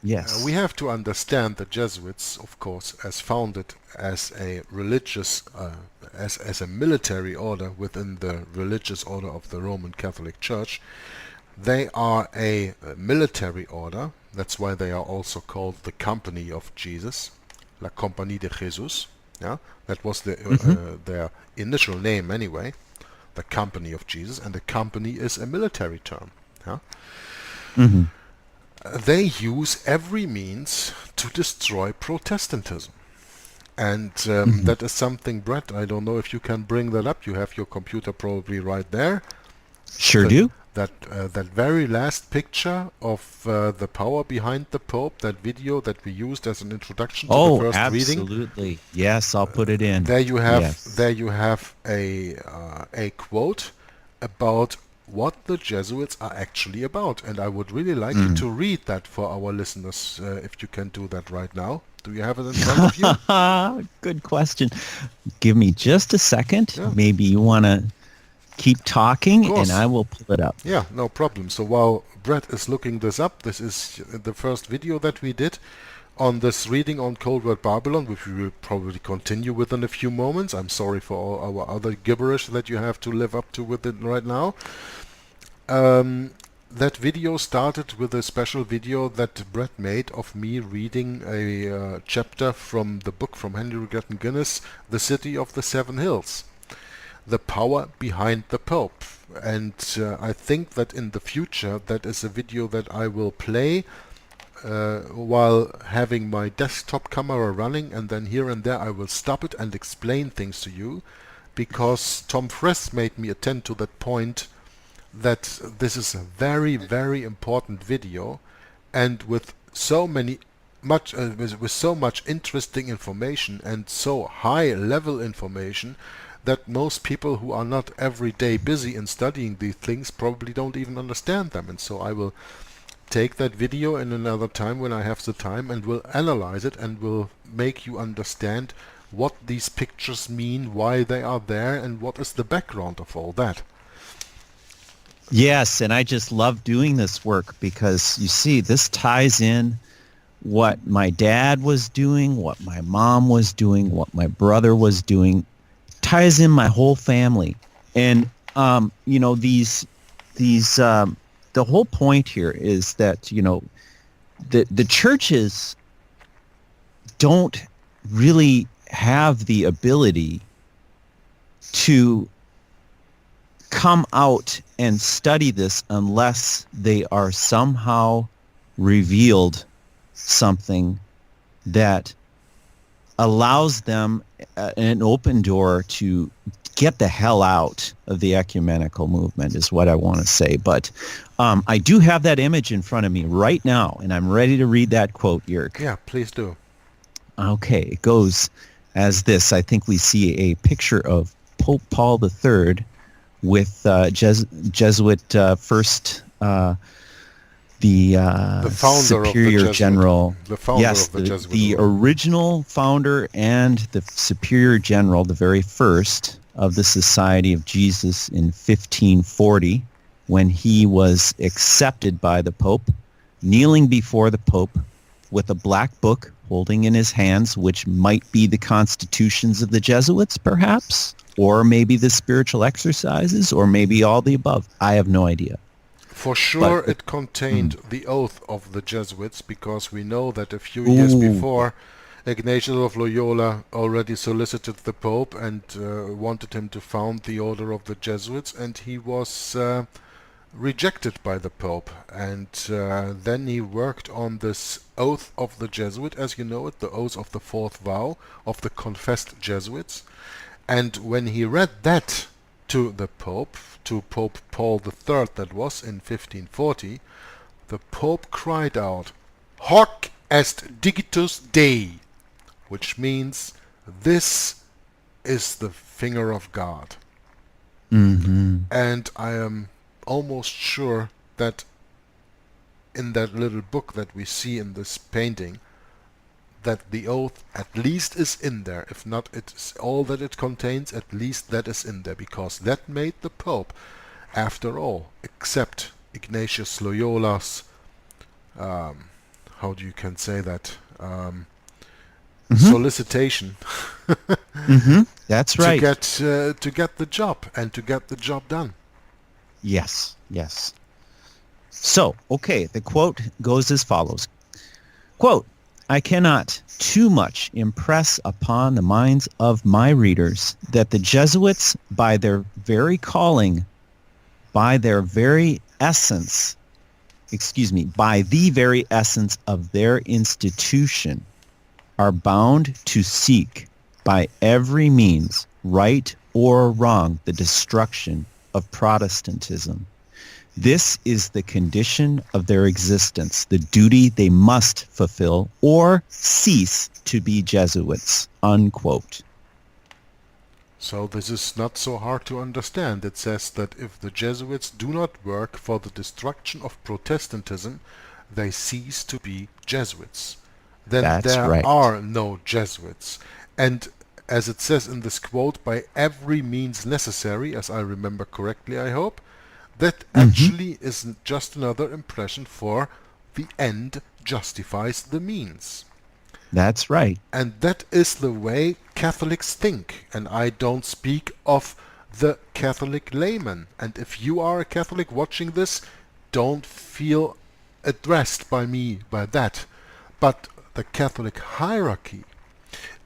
Yes. We have to understand the Jesuits, of course, as founded as a religious, as a military order within the religious order of the Roman Catholic Church. They are a military order. That's why they are also called the Company of Jesus, La Compagnie de Jesus. Yeah, that was their initial name anyway, the Company of Jesus, and the company is a military term. Huh? Mm-hmm. They use every means to destroy Protestantism. And Mm-hmm. that is something, Brett, I don't know if you can bring that up. You have your computer probably right there. Sure That do. that very last picture of the power behind the Pope, that video that we used as an introduction to the Oh, first reading. absolutely. Yes, I'll put it in. There you have Yes. a quote about what the Jesuits are actually about, and I would really like you to read that for our listeners, if you can do that right now. Do you have it in front of you? Good question. Give me just a second. Yeah, Maybe you want to keep of talking and I course. will pull it up. Yeah, no problem. So while Brett is looking this up, this is the first video that we did on this reading on Codeword Barbelon, which we will probably continue with in a few moments. I'm sorry for all our other gibberish that you have to live up to with it right now. That video started with a special video that Brett made of me reading a chapter from the book from Henry Gretton Guinness, The City of the Seven Hills, the power behind the Pope. And I think that in the future that is a video that I will play while having my desktop camera running, and then here and there I will stop it and explain things to you, because Tom Friess made me attend to that point that this is a very, very important video, and with so much interesting information and so high level information that most people who are not every day busy in studying these things probably don't even understand them. And so I will take that video in another time when I have the time, and will analyze it and will make you understand what these pictures mean, why they are there, and what is the background of all that. Yes, and I just love doing this work because, you see, this ties in what my dad was doing, what my mom was doing, what my brother was doing, ties in my whole family. And, the whole point here is that, the churches don't really have the ability to come out and study this unless they are somehow revealed something that allows them an open door to get the hell out of the ecumenical movement, is what I want to say. But I do have that image in front of me right now, and I'm ready to read that quote, Jörg. Yeah, please do. Okay, it goes as this. I think we see a picture of Pope Paul III with Jesuit first, the founder Superior of the Jesuit, General. the founder Yes, of the Jesuit the order. original founder and the Superior General, the very first of the Society of Jesus in 1540, when he was accepted by the Pope, kneeling before the Pope with a black book holding in his hands, which might be the constitutions of the Jesuits, perhaps, or maybe the spiritual exercises, or maybe all the above. I have no idea. For sure, it contained the oath of the Jesuits, because we know that a few years before, Ignatius of Loyola already solicited the Pope and wanted him to found the order of the Jesuits, and he was rejected by the Pope. And then he worked on this oath of the Jesuit, as you know it, the oath of the fourth vow of the confessed Jesuits. And when he read that to the Pope, to Pope Paul III, that was in 1540, the Pope cried out, "Hoc est digitus Dei," which means, this is the finger of God. And I am almost sure that in that little book that we see in this painting, that the oath at least is in there. If not it's all that it contains, at least that is in there, because that made the Pope, after all, accept Ignatius Loyola's, how do you can say that, solicitation That's right. to get the job and to get the job done. Yes, yes. So, okay, the quote goes as follows. Quote, "I cannot too much impress upon the minds of my readers that the Jesuits, by their very calling, by their very essence, by the very essence of their institution, are bound to seek by every means, right or wrong, the destruction of Protestantism. This is the condition of their existence, the duty they must fulfill or cease to be Jesuits, unquote. So this is not so hard to understand. It says that if the Jesuits do not work for the destruction of Protestantism, they cease to be Jesuits. Then That's there right. are no Jesuits. And as it says in this quote, by every means necessary, as I remember correctly, I hope, that actually isn't just another impression for the end justifies the means. That's right. And that is the way Catholics think. And I don't speak of the Catholic layman. And if you are a Catholic watching this, don't feel addressed by me by that. But the Catholic hierarchy,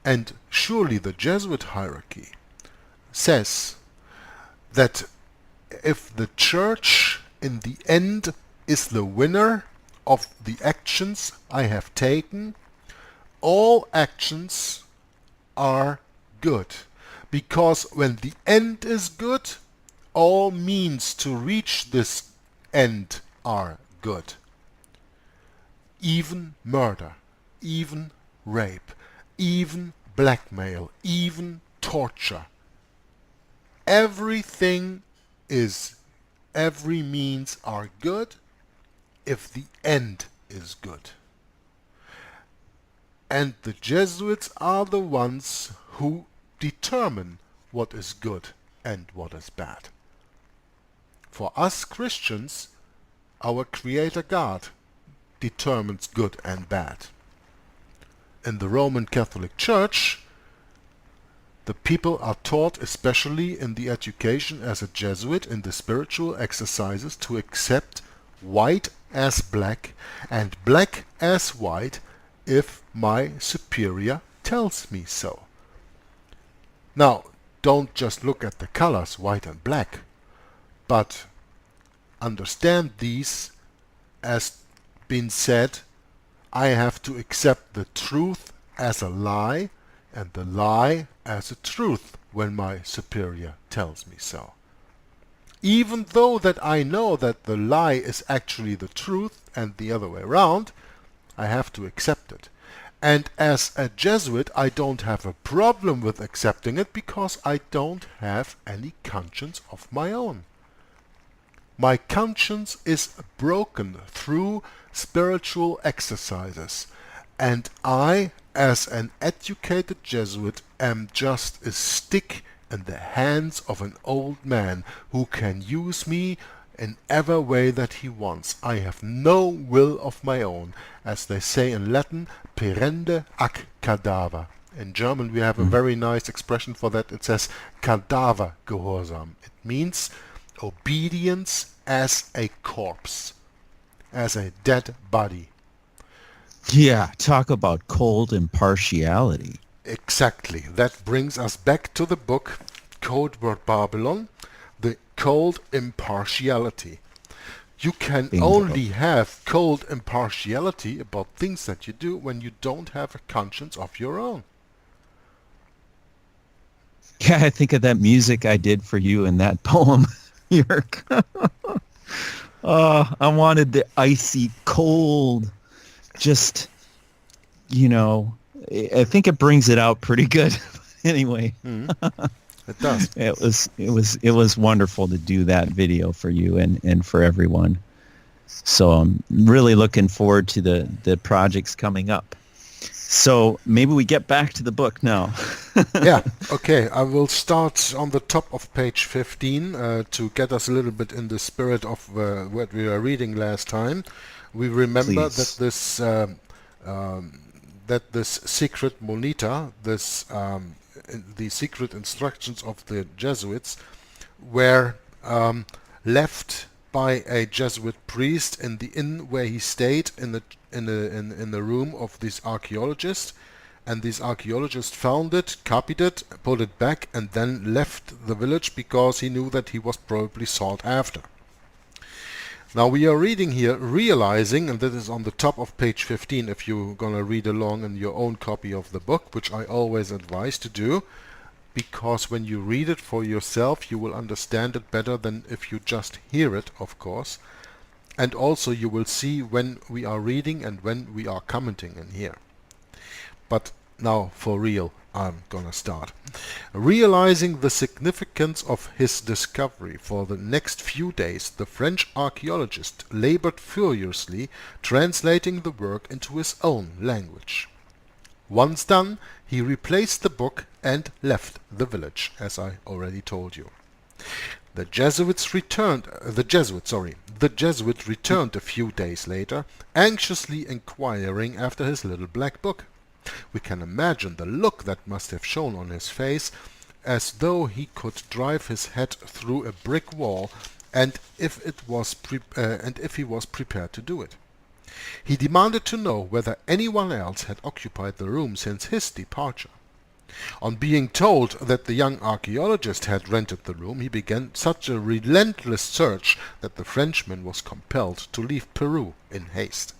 and surely the Jesuit hierarchy, says that if the Church in the end is the winner of the actions I have taken, all actions are good. Because when the end is good, all means to reach this end are good. Even murder, even rape, even blackmail, even torture. Every means are good if the end is good. And the Jesuits are the ones who determine what is good and what is bad. For us Christians, our Creator God determines good and bad. In the Roman Catholic Church, the people are taught, especially in the education as a Jesuit, in the spiritual exercises, to accept white as black and black as white if my superior tells me so. Now, don't just look at the colors, white and black, but understand these as been said, I have to accept the truth as a lie and the lie as a truth when my superior tells me so. Even though that I know that the lie is actually the truth and the other way around, I have to accept it. And as a Jesuit, I don't have a problem with accepting it because I don't have any conscience of my own. My conscience is broken through spiritual exercises, and I, as an educated Jesuit, am just a stick in the hands of an old man who can use me in every way that he wants. I have no will of my own. As they say in Latin, perende ac cadaver. In German we have a very nice expression for that. It says cadaver gehorsam. It means obedience as a corpse, as a dead body. Yeah, talk about cold impartiality. Exactly. That brings us back to the book Codeword Barbelon, the cold impartiality. You can only have cold impartiality about things that you do when you don't have a conscience of your own. Yeah, I think of that music I did for you in that poem, Jörg. I wanted the icy cold, just, I think it brings it out pretty good. Anyway. It does. It was wonderful to do that video for you and for everyone. So I'm really looking forward to the projects coming up. So maybe we get back to the book now. Yeah, okay. I will start on the top of page 15 to get us a little bit in the spirit of what we were reading last time. We remember Please. that this secret monita, the secret instructions of the Jesuits, were left by a Jesuit priest in the inn where he stayed in the room of this archaeologist, and this archaeologist found it, copied it, put it back, and then left the village because he knew that he was probably sought after. Now we are reading here, realizing, and that is on the top of page 15 if you're gonna read along in your own copy of the book, which I always advise to do, because when you read it for yourself you will understand it better than if you just hear it, of course. And also you will see when we are reading and when we are commenting in here. But now for real, I'm gonna start. Realizing the significance of his discovery, for the next few days the French archaeologist labored furiously translating the work into his own language. Once done, he replaced the book and left the village, as I already told you. The Jesuit returned a few days later, anxiously inquiring after his little black book. We can imagine the look that must have shown on his face, as though he could drive his head through a brick wall, and if he was prepared to do it. He demanded to know whether anyone else had occupied the room since his departure. On being told that the young archaeologist had rented the room, he began such a relentless search that the Frenchman was compelled to leave Peru in haste.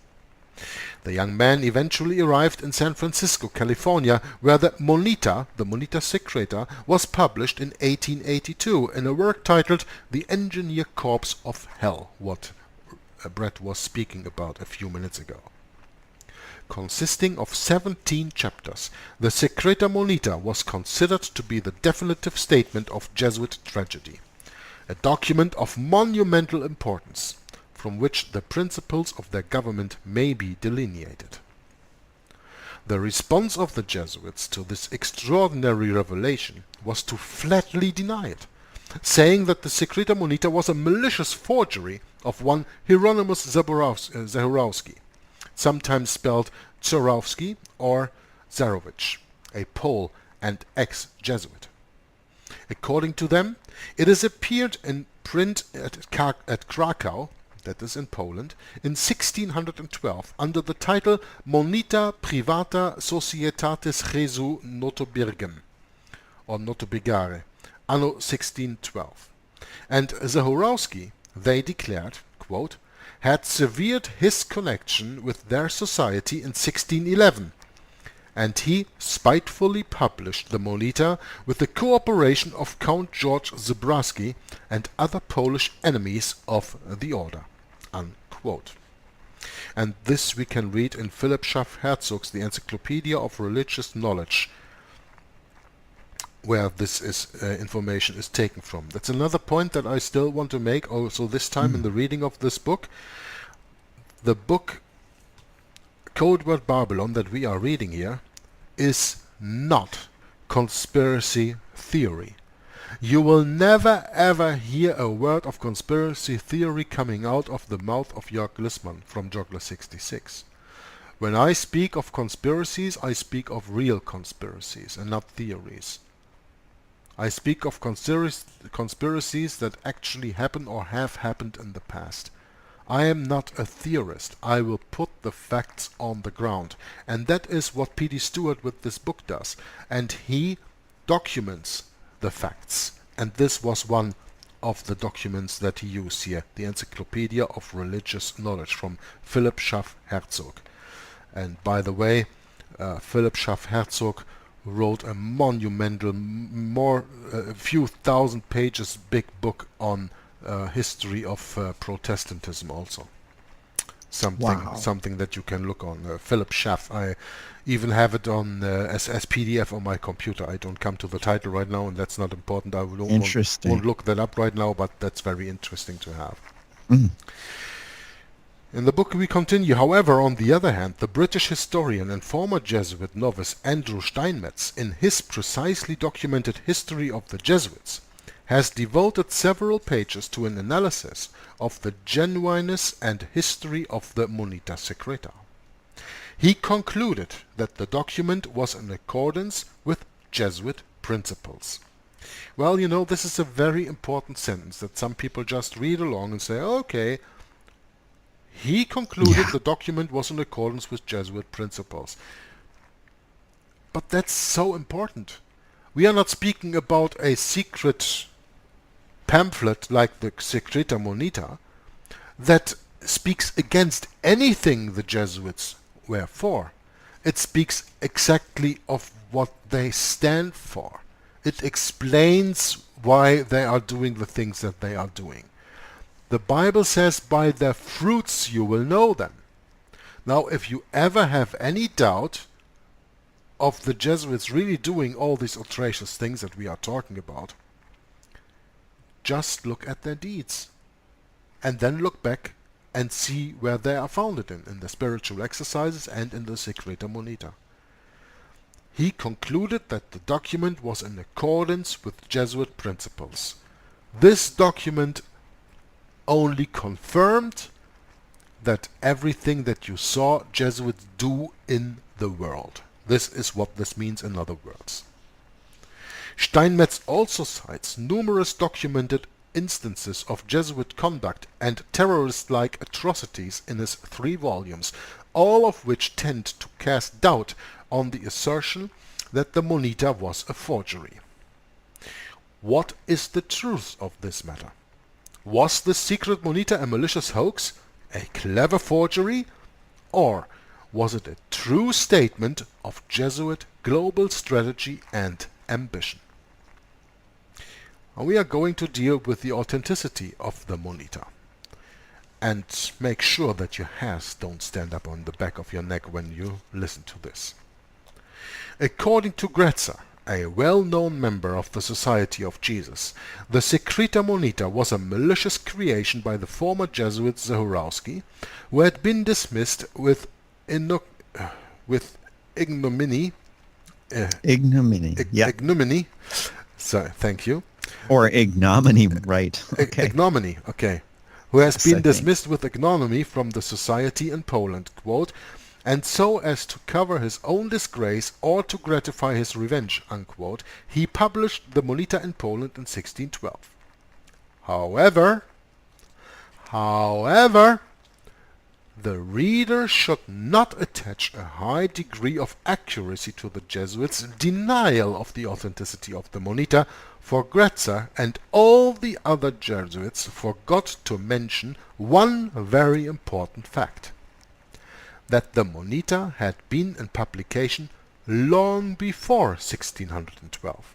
The young man eventually arrived in San Francisco, California, where the Monita Secreta, was published in 1882 in a work titled The Engineer Corps of Hell, what Brett was speaking about a few minutes ago. Consisting of 17 chapters, the Secreta Monita was considered to be the definitive statement of Jesuit tragedy, a document of monumental importance, from which the principles of their government may be delineated. The response of the Jesuits to this extraordinary revelation was to flatly deny it, saying that the Secreta Monita was a malicious forgery of one Hieronymus Zahorowski, sometimes spelled Zorowski or Zarowicz, a Pole and ex-Jesuit. According to them, it has appeared in print at Krakow, that is in Poland, in 1612 under the title Monita Privata Societatis Jesu Notobirgem, or Notobigare, anno 1612. And Zahorowski, they declared, quote, had severed his connection with their society in 1611, and he spitefully published the Monita with the cooperation of Count George Zebraski and other Polish enemies of the order. Unquote. And this we can read in Philip Schaff-Herzog's The Encyclopedia of Religious Knowledge, where this information is taken from. That's another point that I still want to make also this time in the reading of this book. The book Codeword Barbelon that we are reading here is not conspiracy theory. You will never ever hear a word of conspiracy theory coming out of the mouth of Jörg Lissmann from Joggler 66. When I speak of conspiracies, I speak of real conspiracies and not theories. I speak of conspiracies that actually happen or have happened in the past. I am not a theorist. I will put the facts on the ground. And that is what P.D. Stewart with this book does. And he documents the facts. And this was one of the documents that he used here, the Encyclopedia of Religious Knowledge from Philip Schaff-Herzog. And by the way, Philip Schaff-Herzog wrote a monumental, a few thousand pages big book on history of Protestantism also. Something that you can look on. Philip Schaff. I even have it on as PDF on my computer. I don't come to the title right now, and that's not important. I won't look that up right now, but that's very interesting to have. In the book we continue. However, on the other hand, the British historian and former Jesuit novice Andrew Steinmetz, in his precisely documented History of the Jesuits, has devoted several pages to an analysis of the genuineness and history of the Monita Secreta. He concluded that the document was in accordance with Jesuit principles. Well, you know, this is a very important sentence that some people just read along and say, okay, he concluded the document was in accordance with Jesuit principles. But that's so important. We are not speaking about a secret pamphlet like the Secreta Monita. that speaks against anything the Jesuits were for. It speaks exactly of what they stand for. It explains why they are doing the things that they are doing. The Bible says, by their fruits you will know them. Now, if you ever have any doubt of the Jesuits really doing all these outrageous things that we are talking about, just look at their deeds. And then look back and see where they are founded in the spiritual exercises and in the Secreta Monita. He concluded that the document was in accordance with Jesuit principles. This document only confirmed that everything that you saw Jesuits do in the world. This is what this means in other words. Steinmetz also cites numerous documented instances of Jesuit conduct and terrorist-like atrocities in his 3 volumes, all of which tend to cast doubt on the assertion that the Monita was a forgery. What is the truth of this matter? Was the secret Monita a malicious hoax, a clever forgery, or was it a true statement of Jesuit global strategy and ambition? We are going to deal with the authenticity of the Monita and make sure that your hairs don't stand up on the back of your neck when you listen to this. According to Gretzer, a well-known member of the Society of Jesus, the Secreta Monita was a malicious creation by the former Jesuit Zahorowski, who had been dismissed with ignominy. Ignominy. So, thank you. Or ignominy, right. Okay. Ignominy, okay. Who has been dismissed with ignominy from the society in Poland, quote, and so as to cover his own disgrace or to gratify his revenge, unquote, he published the Monita in Poland in 1612. However, the reader should not attach a high degree of accuracy to the Jesuits' denial of the authenticity of the Monita, for Gretzer and all the other Jesuits forgot to mention one very important fact: that the Monita had been in publication long before 1612.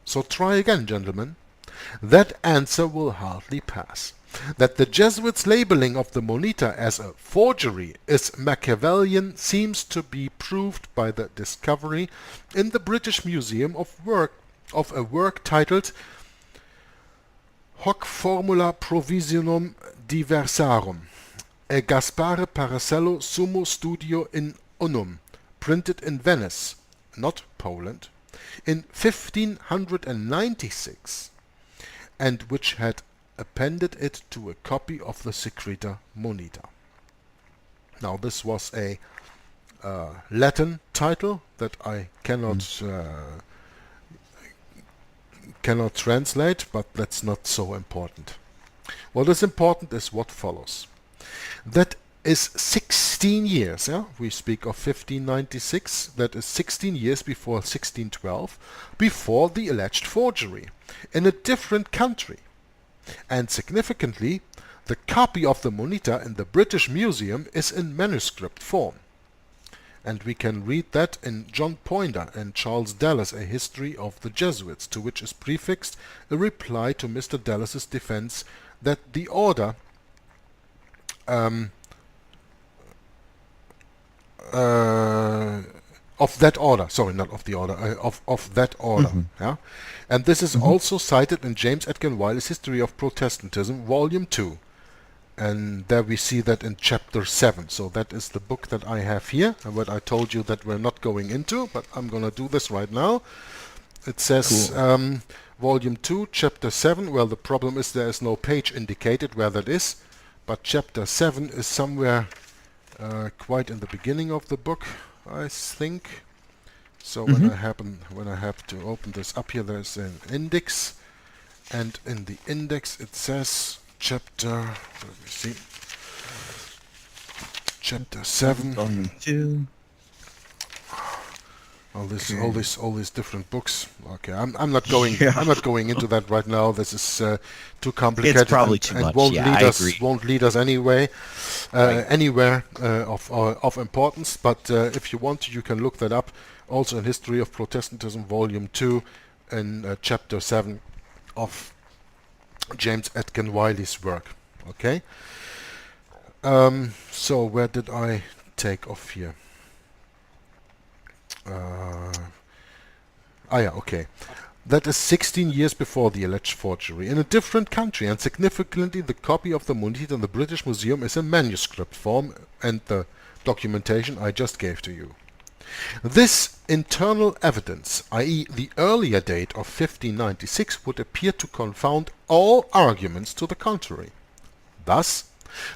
So try again, gentlemen. That answer will hardly pass. That the Jesuits' labeling of the Monita as a forgery is Machiavellian seems to be proved by the discovery in the British Museum of a work titled Hoc Formula Provisionum Diversarum, a Gaspare Paracello Summo Studio in Unum, printed in Venice, not Poland, in 1596, and which had appended it to a copy of the Secreta Monita. Now this was a Latin title that I cannot translate, but that's not so important. What is important is what follows. That is 16 years, we speak of 1596, that is 16 years before 1612, before the alleged forgery, in a different country. And significantly, the copy of the Monita in the British Museum is in manuscript form. And we can read that in John Poinder and Charles Dallas, A History of the Jesuits, to which is prefixed a reply to Mr. Dallas's defense that the order of that order, sorry, not of the order, of that order. Yeah? And this is also cited in James Atkin Wiley's History of Protestantism, Volume 2. And there we see that in Chapter 7. So that is the book that I have here, and what I told you that we're not going into, but I'm going to do this right now. It says Volume 2, Chapter 7. Well, the problem is there is no page indicated where that is, but Chapter 7 is somewhere quite in the beginning of the book, I think. So when I have to open this up here, there's an index, and in the index it says chapter 7, Volume 2. All these different books. Okay, I'm not going. Yeah. I'm not going into that right now. This is too complicated. It's probably and, too and much. won't Yeah, lead I us. agree. Won't lead us anyway, Right. anywhere of importance. But if you want to, you can look that up. Also in History of Protestantism, Volume 2, in Chapter 7 of James Atkin Wiley's work. Okay. So where did I take off here? Okay. That is 16 years before the alleged forgery, in a different country, and significantly the copy of the Monita in the British Museum is in manuscript form, and the documentation I just gave to you. This internal evidence, i.e. the earlier date of 1596, would appear to confound all arguments to the contrary. Thus,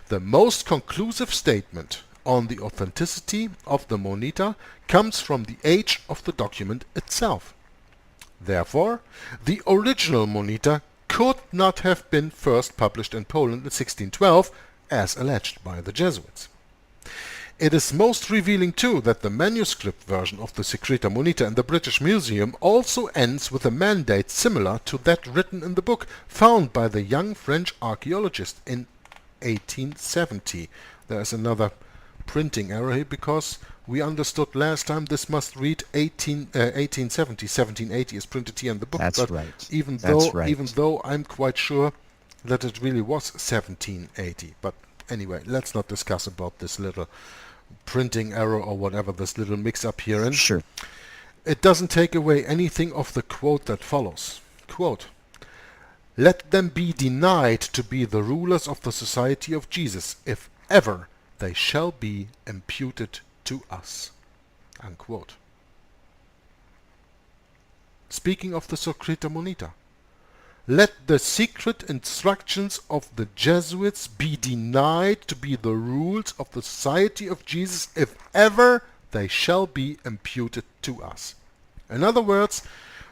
the most conclusive statement on the authenticity of the Monita comes from the age of the document itself. Therefore, the original Monita could not have been first published in Poland in 1612, as alleged by the Jesuits. It is most revealing too that the manuscript version of the Secreta Monita in the British Museum also ends with a mandate similar to that written in the book found by the young French archaeologist in 1870. There is another printing error here because we understood last time this must read 1870. 1780 is printed here in the book. That's but right. Even That's though right. even though I'm quite sure that it really was 1780. But anyway, let's not discuss about this little printing error or whatever, this little mix-up herein. Sure. It doesn't take away anything of the quote that follows. Quote, "Let them be denied to be the rulers of the Society of Jesus, if ever they shall be imputed to us." Unquote. Speaking of the Secreta Monita, let the secret instructions of the Jesuits be denied to be the rules of the Society of Jesus, if ever they shall be imputed to us. In other words,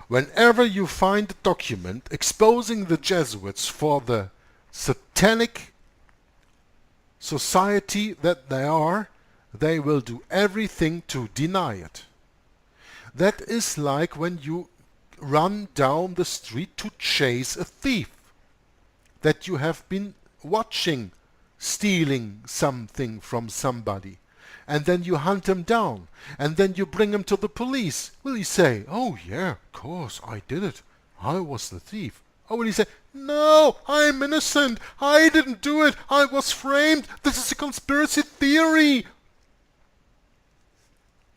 whenever you find a document exposing the Jesuits for the satanic society that they are, they will do everything to deny it. That is like when you run down the street to chase a thief that you have been watching stealing something from somebody, and then you hunt him down, and then you bring him to the police. Will he say, "Oh yeah, of course, I did it. I was the thief"? Or will he say, "No, I'm innocent. I didn't do it. I was framed. This is a conspiracy theory.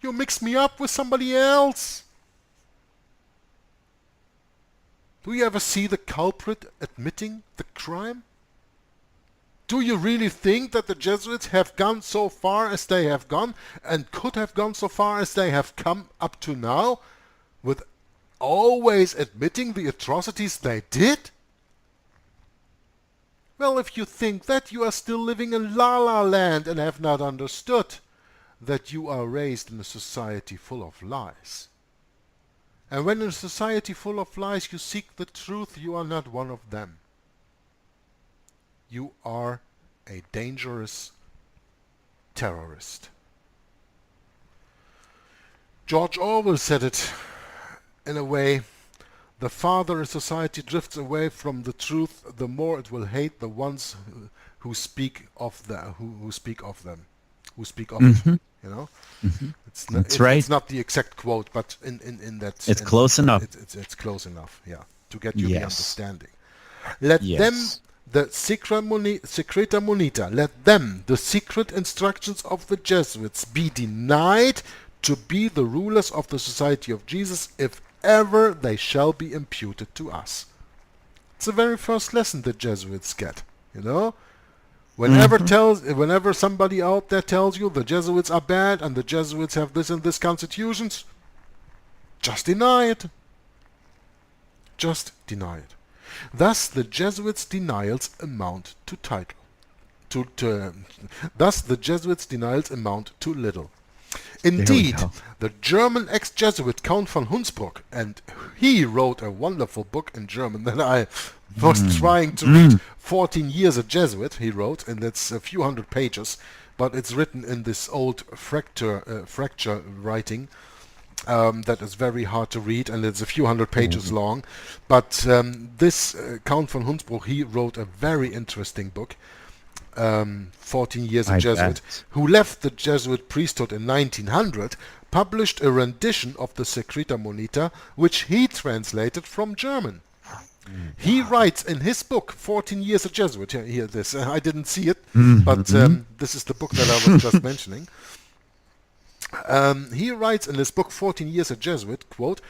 You mixed me up with somebody else"? Do you ever see the culprit admitting the crime? Do you really think that the Jesuits have gone so far as they have gone, and could have gone so far as they have come up to now, with always admitting the atrocities they did? Well, if you think that, you are still living in La La Land and have not understood that you are raised in a society full of lies. And when in a society full of lies you seek the truth, you are not one of them. You are a dangerous terrorist. George Orwell said it in a way: the farther a society drifts away from the truth, the more it will hate the ones who speak of them. Mhm. You know, That's right. It's not the exact quote, but in that It's close enough. It's close enough, yeah, to get you the Yes. understanding. Let Yes. them, the Secreta Monita, let them, the secret instructions of the Jesuits, be denied to be the rulers of the Society of Jesus, if ever they shall be imputed to us. It's the very first lesson the Jesuits get, you know? Whenever somebody out there tells you the Jesuits are bad and the Jesuits have this and this constitutions, just deny it. Just deny it. Thus the Jesuits' denials amount to thus the Jesuits' denials amount to little. Indeed, go. the German ex-Jesuit Count von Hunsbrock, and he wrote a wonderful book in German that I was trying to read 14 years a Jesuit, he wrote, and it's a few hundred pages, but it's written in this old fracture writing. that is very hard to read, and it's a few hundred pages long. But this Count von Hunsbruch, he wrote a very interesting book, 14 Years a Jesuit, who left the Jesuit priesthood in 1900, published a rendition of the Secreta Monita, which he translated from German. He writes in his book, 14 Years a Jesuit, here this, I didn't see it, but this is the book that I was just mentioning. He writes in his book, 14 Years a Jesuit, quote,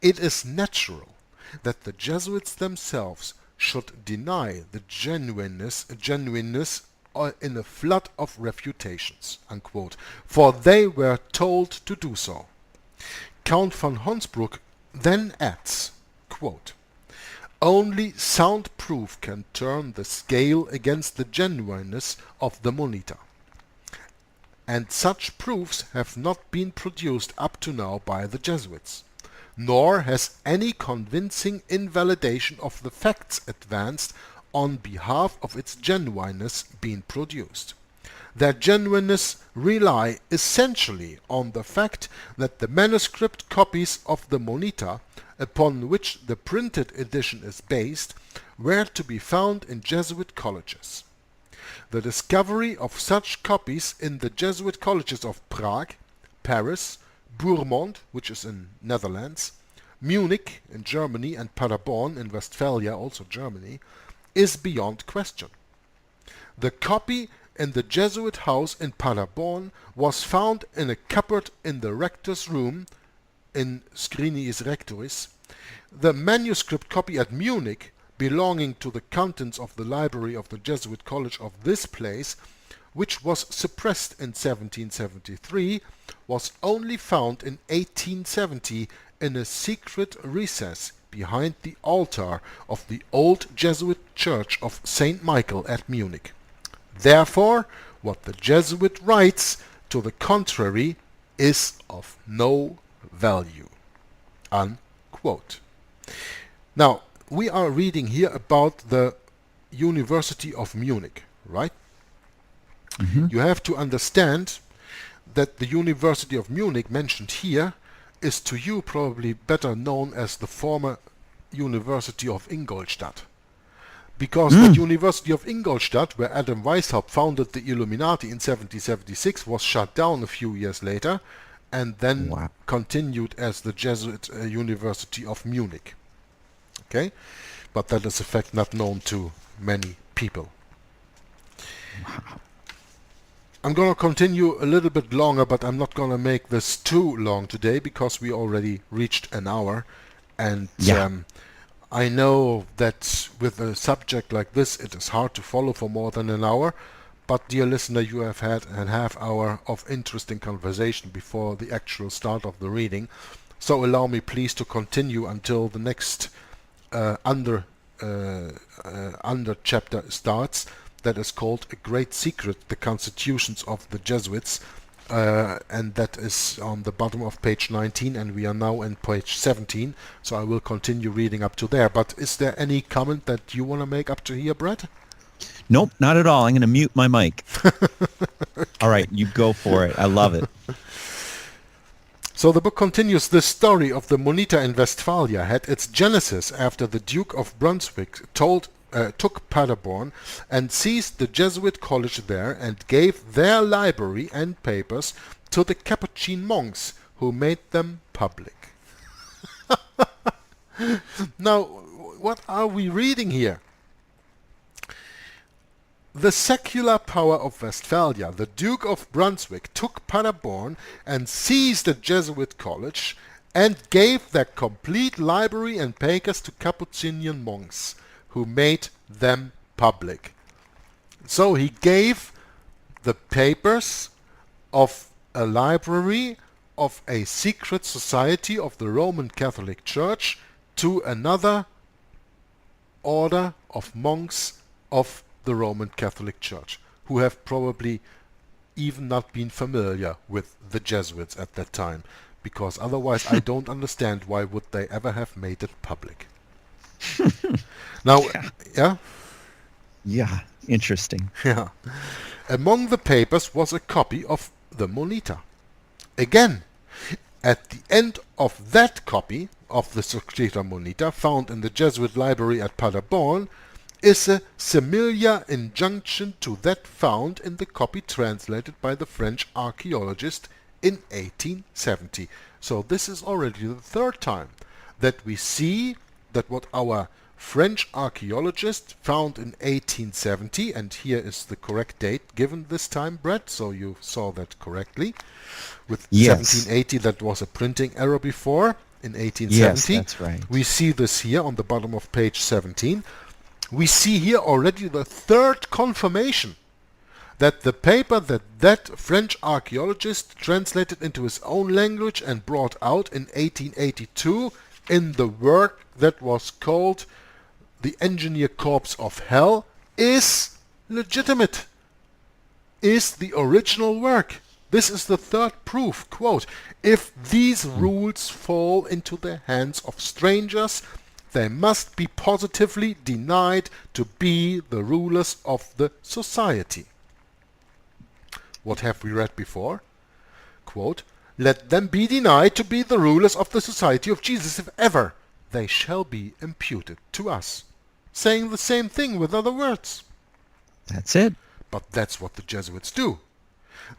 "It is natural that the Jesuits themselves should deny the genuineness in a flood of refutations," unquote, for they were told to do so. Count von Hunsbruch then adds, quote, "Only sound proof can turn the scale against the genuineness of the Monita. And such proofs have not been produced up to now by the Jesuits, nor has any convincing invalidation of the facts advanced on behalf of its genuineness been produced. Their genuineness rely essentially on the fact that the manuscript copies of the Monita, upon which the printed edition is based, were to be found in Jesuit colleges. The discovery of such copies in the Jesuit colleges of Prague, Paris, Bourmont, which is in Netherlands, Munich in Germany, and Paderborn in Westphalia, also Germany, is beyond question. The copy in the Jesuit house in Paderborn was found in a cupboard in the rector's room, in Scriniis Rectoris. The manuscript copy at Munich, belonging to the contents of the library of the Jesuit college of this place, which was suppressed in 1773, was only found in 1870 in a secret recess behind the altar of the old Jesuit church of St. Michael at Munich. Therefore, what the Jesuit writes to the contrary is of no value." Unquote. Now, we are reading here about the University of Munich, right? You have to understand that the University of Munich mentioned here is to you probably better known as the former University of Ingolstadt. Because the University of Ingolstadt, where Adam Weishaupt founded the Illuminati in 1776, was shut down a few years later and then continued as the Jesuit University of Munich. Okay? But that is a fact not known to many people. I'm going to continue a little bit longer, but I'm not going to make this too long today because we already reached an hour. And I know that with a subject like this, it is hard to follow for more than an hour. But dear listener, you have had a half hour of interesting conversation before the actual start of the reading. So allow me please to continue until the next under chapter starts. That is called A Great Secret, the Constitutions of the Jesuits, and that is on the bottom of page 19, and we are now in page 17, so I will continue reading up to there. But is there any comment that you want to make up to here, Brett? Nope, not at all. I'm going to mute my mic. All right, you go for it. I love it. So the book continues. The story of the Monita in Westphalia had its genesis after the Duke of Brunswick took Paderborn and seized the Jesuit college there and gave their library and papers to the Capuchin monks, who made them public. Now, what are we reading here? The secular power of Westphalia, the Duke of Brunswick, took Paderborn and seized the Jesuit college and gave their complete library and papers to Capuchin monks, who made them public. So he gave the papers of a library of a secret society of the Roman Catholic Church to another order of monks of the Roman Catholic Church, who have probably even not been familiar with the Jesuits at that time, because otherwise I don't understand why would they ever have made it public. Now, Yeah, interesting. Yeah. Among the papers was a copy of the Monita. Again, At the end of that copy of the Secreta Monita, found in the Jesuit library at Paderborn, is a similar injunction to that found in the copy translated by the French archaeologist in 1870. So this is already the third time that we see that what our French archaeologist found in 1870, and here is the correct date given this time, Brett, so you saw that correctly. With 1780, that was a printing error before, in 1870. Yes, that's right. We see this here on the bottom of page 17. We see here already the third confirmation that the paper that French archaeologist translated into his own language and brought out in 1882 in the work that was called The Engineer Corps of Hell is legitimate, is the original work. This is the third proof. Quote, if these rules fall into the hands of strangers, they must be positively denied to be the rulers of the society. What have we read before? Quote, let them be denied to be the rulers of the society of Jesus, if ever they shall be imputed to us. Saying the same thing with other words. That's it. But that's what the Jesuits do.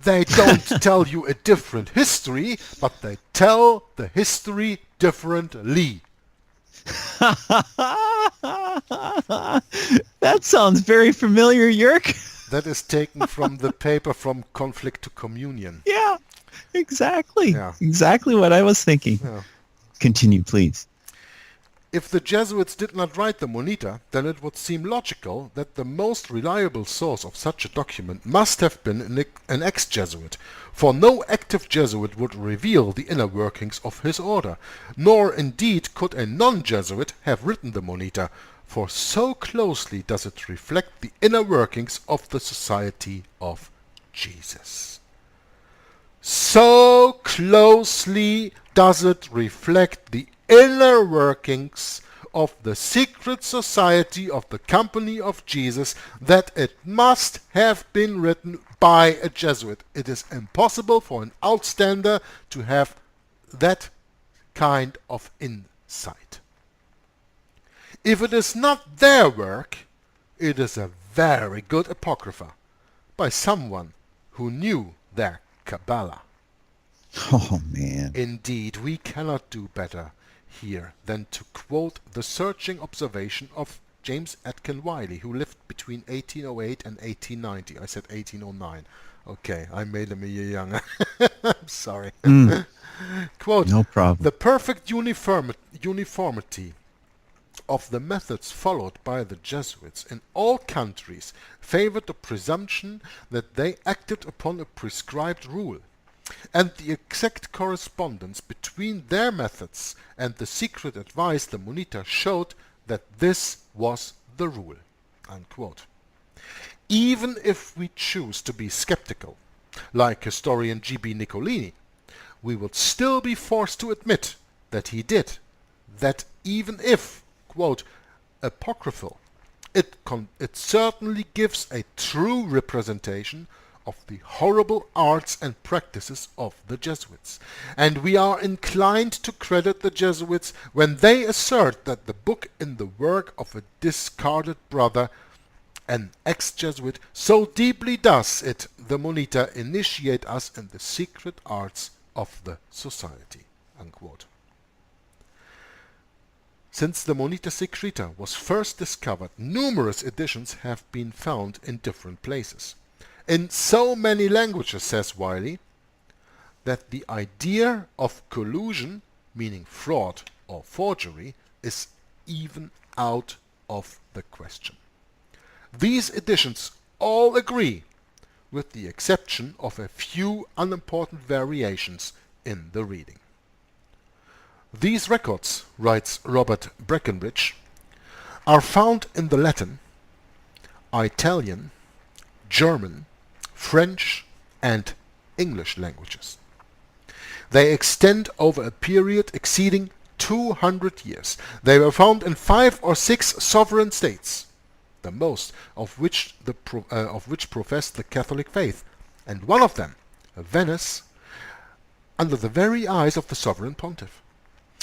They don't tell you a different history, but they tell the history differently. That sounds very familiar, Jörg. That is taken from the paper From Conflict to Communion. Yeah, exactly. Yeah. Exactly what I was thinking. Yeah. Continue, please. If the Jesuits did not write the Monita, then it would seem logical that the most reliable source of such a document must have been an ex-Jesuit, for no active Jesuit would reveal the inner workings of his order, nor indeed could a non-Jesuit have written the Monita, for so closely does it reflect the inner workings of the Society of Jesus. So closely does it reflect the inner workings of the secret society of the Company of Jesus that it must have been written by a Jesuit. It is impossible for an outstander to have that kind of insight. If it is not their work, it is a very good apocrypha by someone who knew their Kabbalah. Oh, man. Indeed, we cannot do better here than to quote the searching observation of James Atkin Wiley, who lived between 1808 and 1890. I said 1809. Okay, I made him a year younger. I'm sorry. Quote, No problem. the perfect uniformity of the methods followed by the Jesuits in all countries favored the presumption that they acted upon a prescribed rule, and the exact correspondence between their methods and the secret advice the Monita showed that this was the rule. Unquote. Even if we choose to be skeptical, like historian G.B. Nicolini, we would still be forced to admit that he did, that even if, quote, apocryphal, it certainly gives a true representation of the horrible arts and practices of the Jesuits. And we are inclined to credit the Jesuits when they assert that the book in the work of a discarded brother, an ex-Jesuit, so deeply does it, the Monita, initiate us in the secret arts of the society. Unquote. Since the Monita Secreta was first discovered, numerous editions have been found in different places. In so many languages, says Wiley, that the idea of collusion, meaning fraud or forgery, is even out of the question. These editions all agree, with the exception of a few unimportant variations in the reading. These records, writes Robert Breckenridge, are found in the Latin, Italian, German, French and English languages. They extend over a period exceeding 200 years. They were found in 5 or 6 sovereign states, the most of which professed the Catholic faith, and one of them, Venice, under the very eyes of the sovereign pontiff.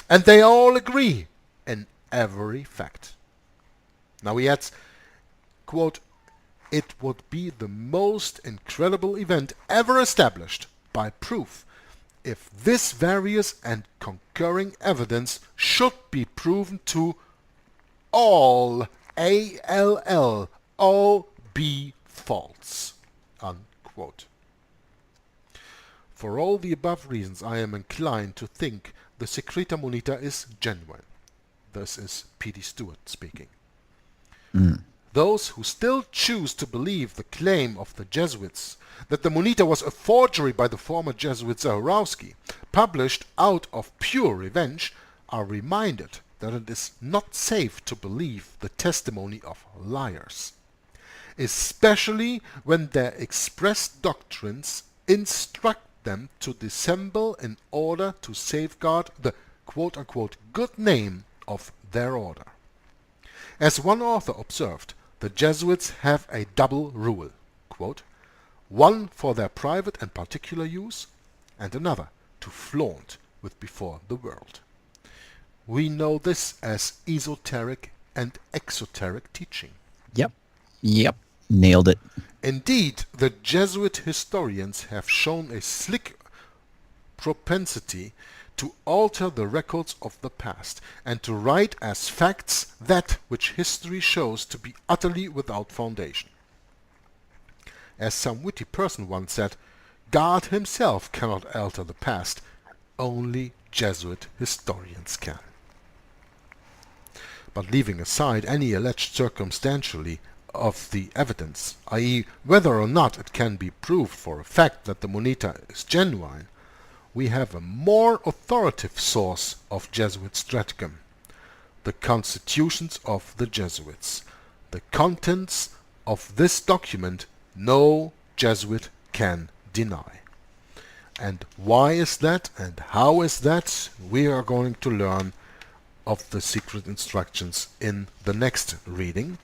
And they all agree in every fact. Now he adds, quote, "It would be the most incredible event ever established by proof if this various and concurring evidence should be proven to all, all be false," unquote. For all the above reasons, I am inclined to think the Secreta Monita is genuine. This is P.D. Stewart speaking. Those who still choose to believe the claim of the Jesuits that the Monita was a forgery by the former Jesuit Zahorowski, published out of pure revenge, are reminded that it is not safe to believe the testimony of liars, especially when their expressed doctrines instruct them to dissemble in order to safeguard the quote-unquote good name of their order. As one author observed, the Jesuits have a double rule, quote, one for their private and particular use, and another to flaunt with before the world. We know this as esoteric and exoteric teaching. Yep. Nailed it. Indeed, the Jesuit historians have shown a slick propensity to alter the records of the past and to write as facts that which history shows to be utterly without foundation. As some witty person once said, God himself cannot alter the past, only Jesuit historians can. But leaving aside any alleged circumstantially of the evidence, i.e. whether or not it can be proved for a fact that the Monita is genuine, we have a more authoritative source of Jesuit strategem, the constitutions of the Jesuits. The contents of this document no Jesuit can deny. And why is that and how is that? We are going to learn of the secret instructions in the next reading.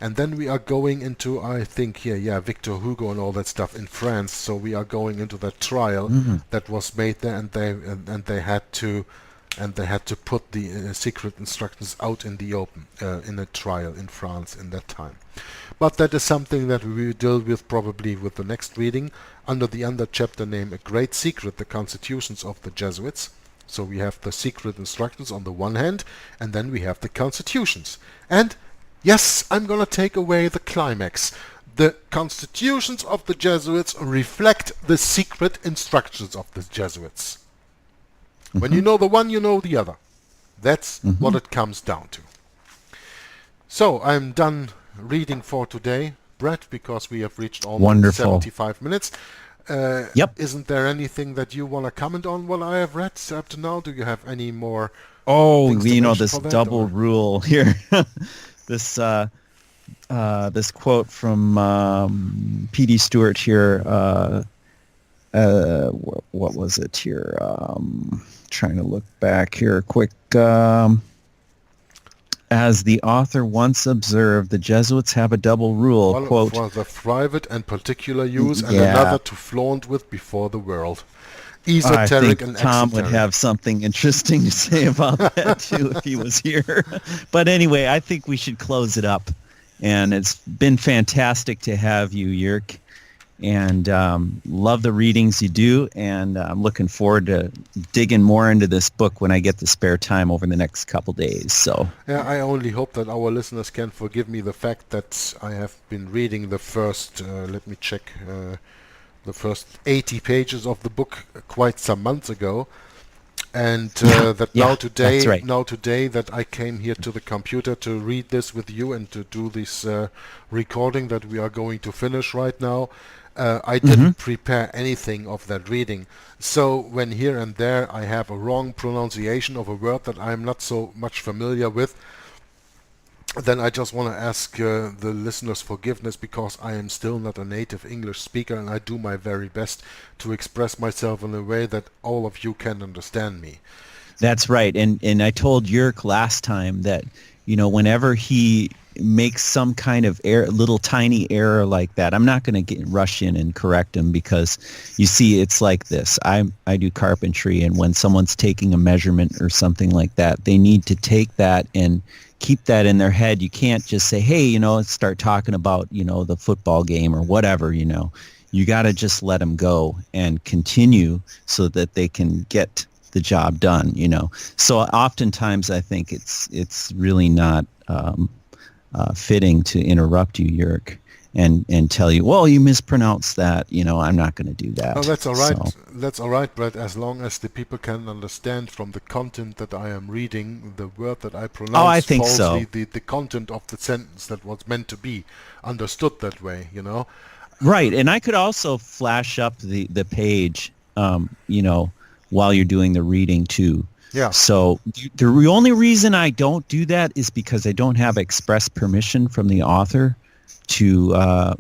And then we are going into, I think here, Victor Hugo and all that stuff in France. So we are going into that trial that was made there, and they had to put the secret instructions out in the open in a trial in France in that time. But that is something that we will deal with probably with the next reading under the under chapter name A Great Secret, the Constitutions of the Jesuits. So we have the secret instructions on the one hand, and then we have the constitutions. And yes, I'm going to take away the climax. The constitutions of the Jesuits reflect the secret instructions of the Jesuits. When you know the one, you know the other. That's what it comes down to. So I'm done reading for today, Brett, because we have reached almost 75 minutes. Isn't there anything that you want to comment on what I have read up to now? Do you have any more? This double rule here. This quote from P.D. Stewart here. What was it here? Trying to look back here quick. As the author once observed, the Jesuits have a double rule. One quote, for the private and particular use, and another to flaunt with before the world. Esoteric and Tom exoteric. would have something interesting to say about that too if he was here. But anyway, I think we should close it up. And it's been fantastic to have you, Jörg. And love the readings you do, and I'm looking forward to digging more into this book when I get the spare time over the next couple days. So yeah, I only hope that our listeners can forgive me the fact that I have been reading the first, let me check, the first 80 pages of the book quite some months ago, and now today that I came here to the computer to read this with you and to do this recording that we are going to finish right now. I didn't prepare anything of that reading. So when here and there I have a wrong pronunciation of a word that I'm not so much familiar with, then I just want to ask the listeners forgiveness, because I am still not a native English speaker, and I do my very best to express myself in a way that all of you can understand me. That's right. And I told Jörg last time that, whenever he makes some kind of little tiny error like that, I'm not going to rush in and correct him, because you see, it's like this. I do carpentry, and when someone's taking a measurement or something like that, they need to take that and keep that in their head. You can't just say, hey, let's start talking about, the football game or whatever, You got to just let them go and continue so that they can get the job done, So oftentimes I think it's really not fitting to interrupt you, Jörg, and tell you, well, you mispronounced that. I'm not going to do that. Oh, that's all right. So, That's all right, Brett, as long as the people can understand from the content that I am reading, the word that I pronounced I think falsely, so. the content of the sentence that was meant to be understood that way, Right, and I could also flash up the page, while you're doing the reading too. Yeah. So the only reason I don't do that is because I don't have express permission from the author to,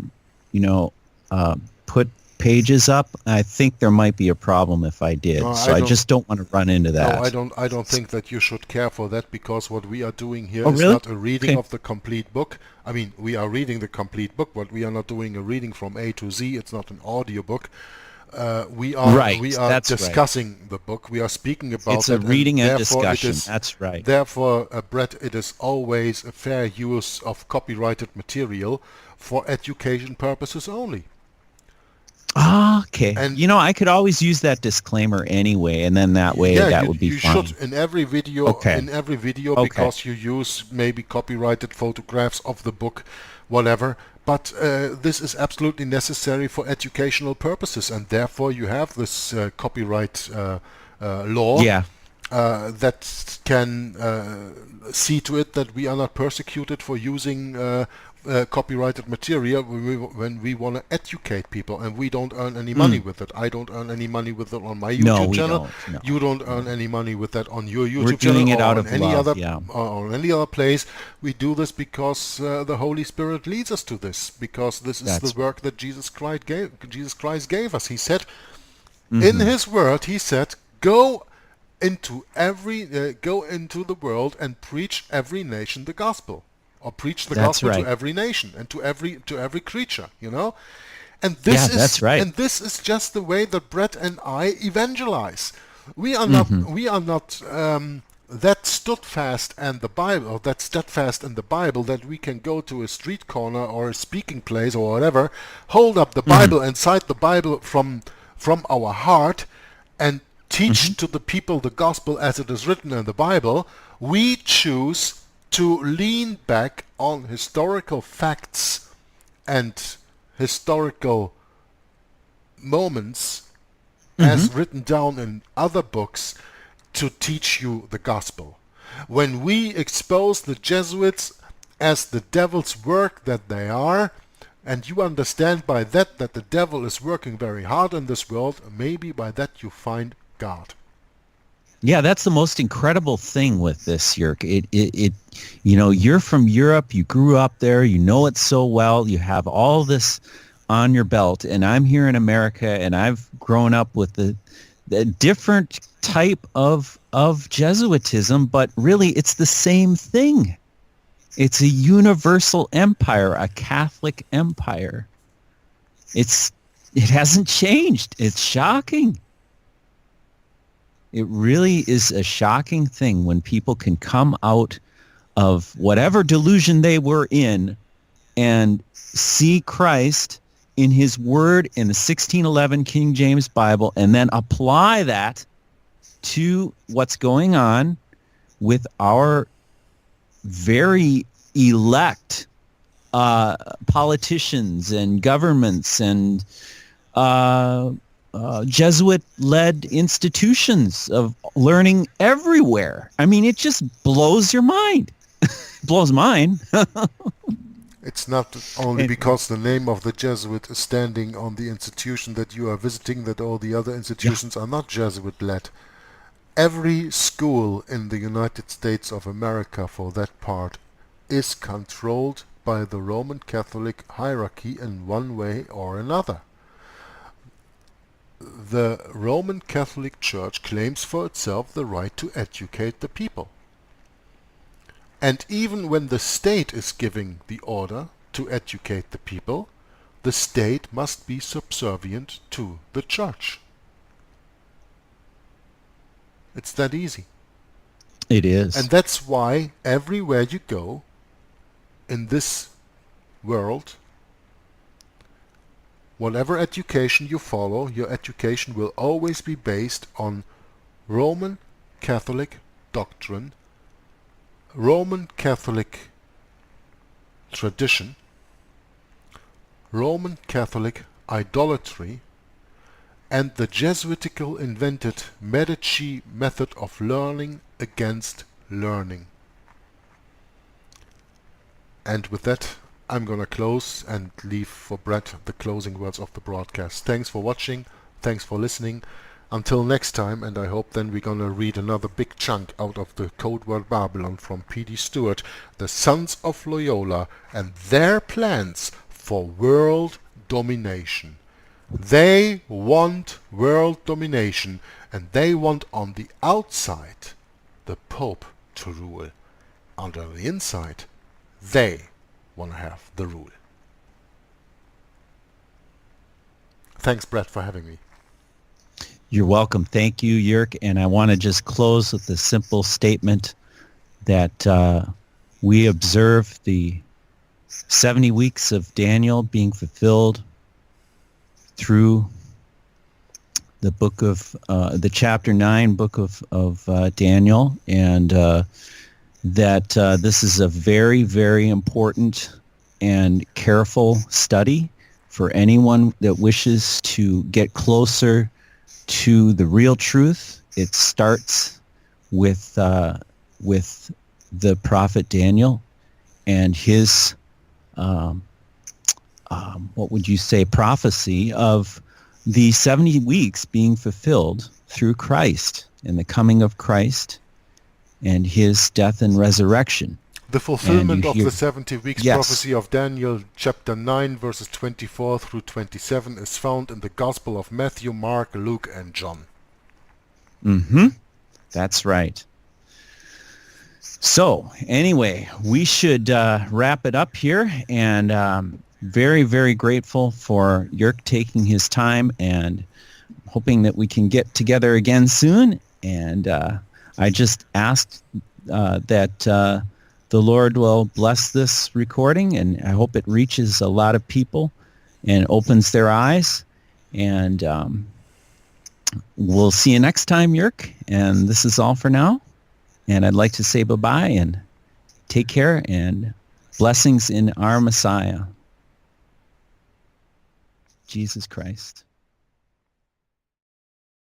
put pages up. I think there might be a problem if I did. No, So I just don't want to run into that. No, I don't think that you should care for that, because what we are doing here Oh, is really? not a reading Okay. of the complete book. I mean, we are reading the complete book, but we are not doing a reading from A to Z. It's not an audio book. We are Right, that's right. discussing the book. We are speaking about It's a it, reading and therefore it discussion. is- That's right. Therefore, Brett, it is always a fair use of copyrighted material for education purposes only. Okay. And I could always use that disclaimer anyway, and then that way that would be you fine. should in every video, Okay. Okay. because you use maybe copyrighted photographs of the book, whatever. But this is absolutely necessary for educational purposes, and therefore you have this copyright law Yeah. that can see to it that we are not persecuted for using copyrighted material when we want to educate people, and we don't earn any money with it. I don't earn any money with it on my YouTube we channel. don't, no. You don't earn any money with that on your YouTube We're channel doing it or out on of any love, other yeah. or on any other place. We do this because the Holy Spirit leads us to this, because this is That's the work that Jesus Christ gave us. He said Mm-hmm. in His Word, He said, go into the world and preach every nation the gospel, or preach the That's gospel right. to every nation and to every creature, And this is that's right. and this is just the way that Brett and I evangelize. We are Mm-hmm. not that steadfast in the Bible that we can go to a street corner or a speaking place or whatever, hold up the Bible and cite the Bible from our heart and teach to the people the gospel as it is written in the Bible. We choose to lean back on historical facts and historical moments as written down in other books to teach you the gospel. When we expose the Jesuits as the devil's work that they are, and you understand by that the devil is working very hard in this world, maybe by that you find God. Yeah, that's the most incredible thing with this, Jörg. It you're from Europe, you grew up there, you know it so well, you have all this on your belt, and I'm here in America, and I've grown up with the different type of Jesuitism, but really it's the same thing. It's a universal empire, a Catholic empire. It hasn't changed. It's shocking. It really is a shocking thing when people can come out of whatever delusion they were in and see Christ in His Word in the 1611 King James Bible, and then apply that to what's going on with our very elect politicians and governments and Jesuit-led institutions of learning everywhere. I mean, it just blows your mind. Blows mine. It's not only because the name of the Jesuit is standing on the institution that you are visiting that all the other institutions are not Jesuit-led. Every school in the United States of America, for that part, is controlled by the Roman Catholic hierarchy in one way or another. The Roman Catholic Church claims for itself the right to educate the people. And even when the state is giving the order to educate the people, the state must be subservient to the church. It's that easy. It is. And that's why everywhere you go in this world, whatever education you follow, your education will always be based on Roman Catholic doctrine, Roman Catholic tradition, Roman Catholic idolatry, and the Jesuitical invented Medici method of learning against learning. And with that, I'm gonna close and leave for Brett the closing words of the broadcast. Thanks for watching, thanks for listening. Until next time, and I hope then we're gonna read another big chunk out of the Codeword Barbelon from P.D. Stewart, the Sons of Loyola and their plans for world domination. They want world domination, and they want on the outside the Pope to rule. On the inside, they want to have the rule. Thanks, Brett, for having me. You're welcome. Thank you, Jörg. And I want to just close with a simple statement that we observe the 70 weeks of Daniel being fulfilled through the book of the chapter 9 book of Daniel, and that this is a very, very important and careful study for anyone that wishes to get closer to the real truth. It starts with the prophet Daniel and his what would you say, prophecy of the 70 weeks being fulfilled through Christ and the coming of Christ and his death and resurrection. The fulfillment of the 70 weeks prophecy of Daniel chapter 9 verses 24 through 27 is found in the Gospel of Matthew, Mark, Luke and John. That's right. So anyway, we should wrap it up here, and very, very grateful for Jörg taking his time and hoping that we can get together again soon. And I just asked that the Lord will bless this recording, and I hope it reaches a lot of people and opens their eyes. And we'll see you next time, Jörg. And this is all for now. And I'd like to say bye-bye and take care and blessings in our Messiah, Jesus Christ.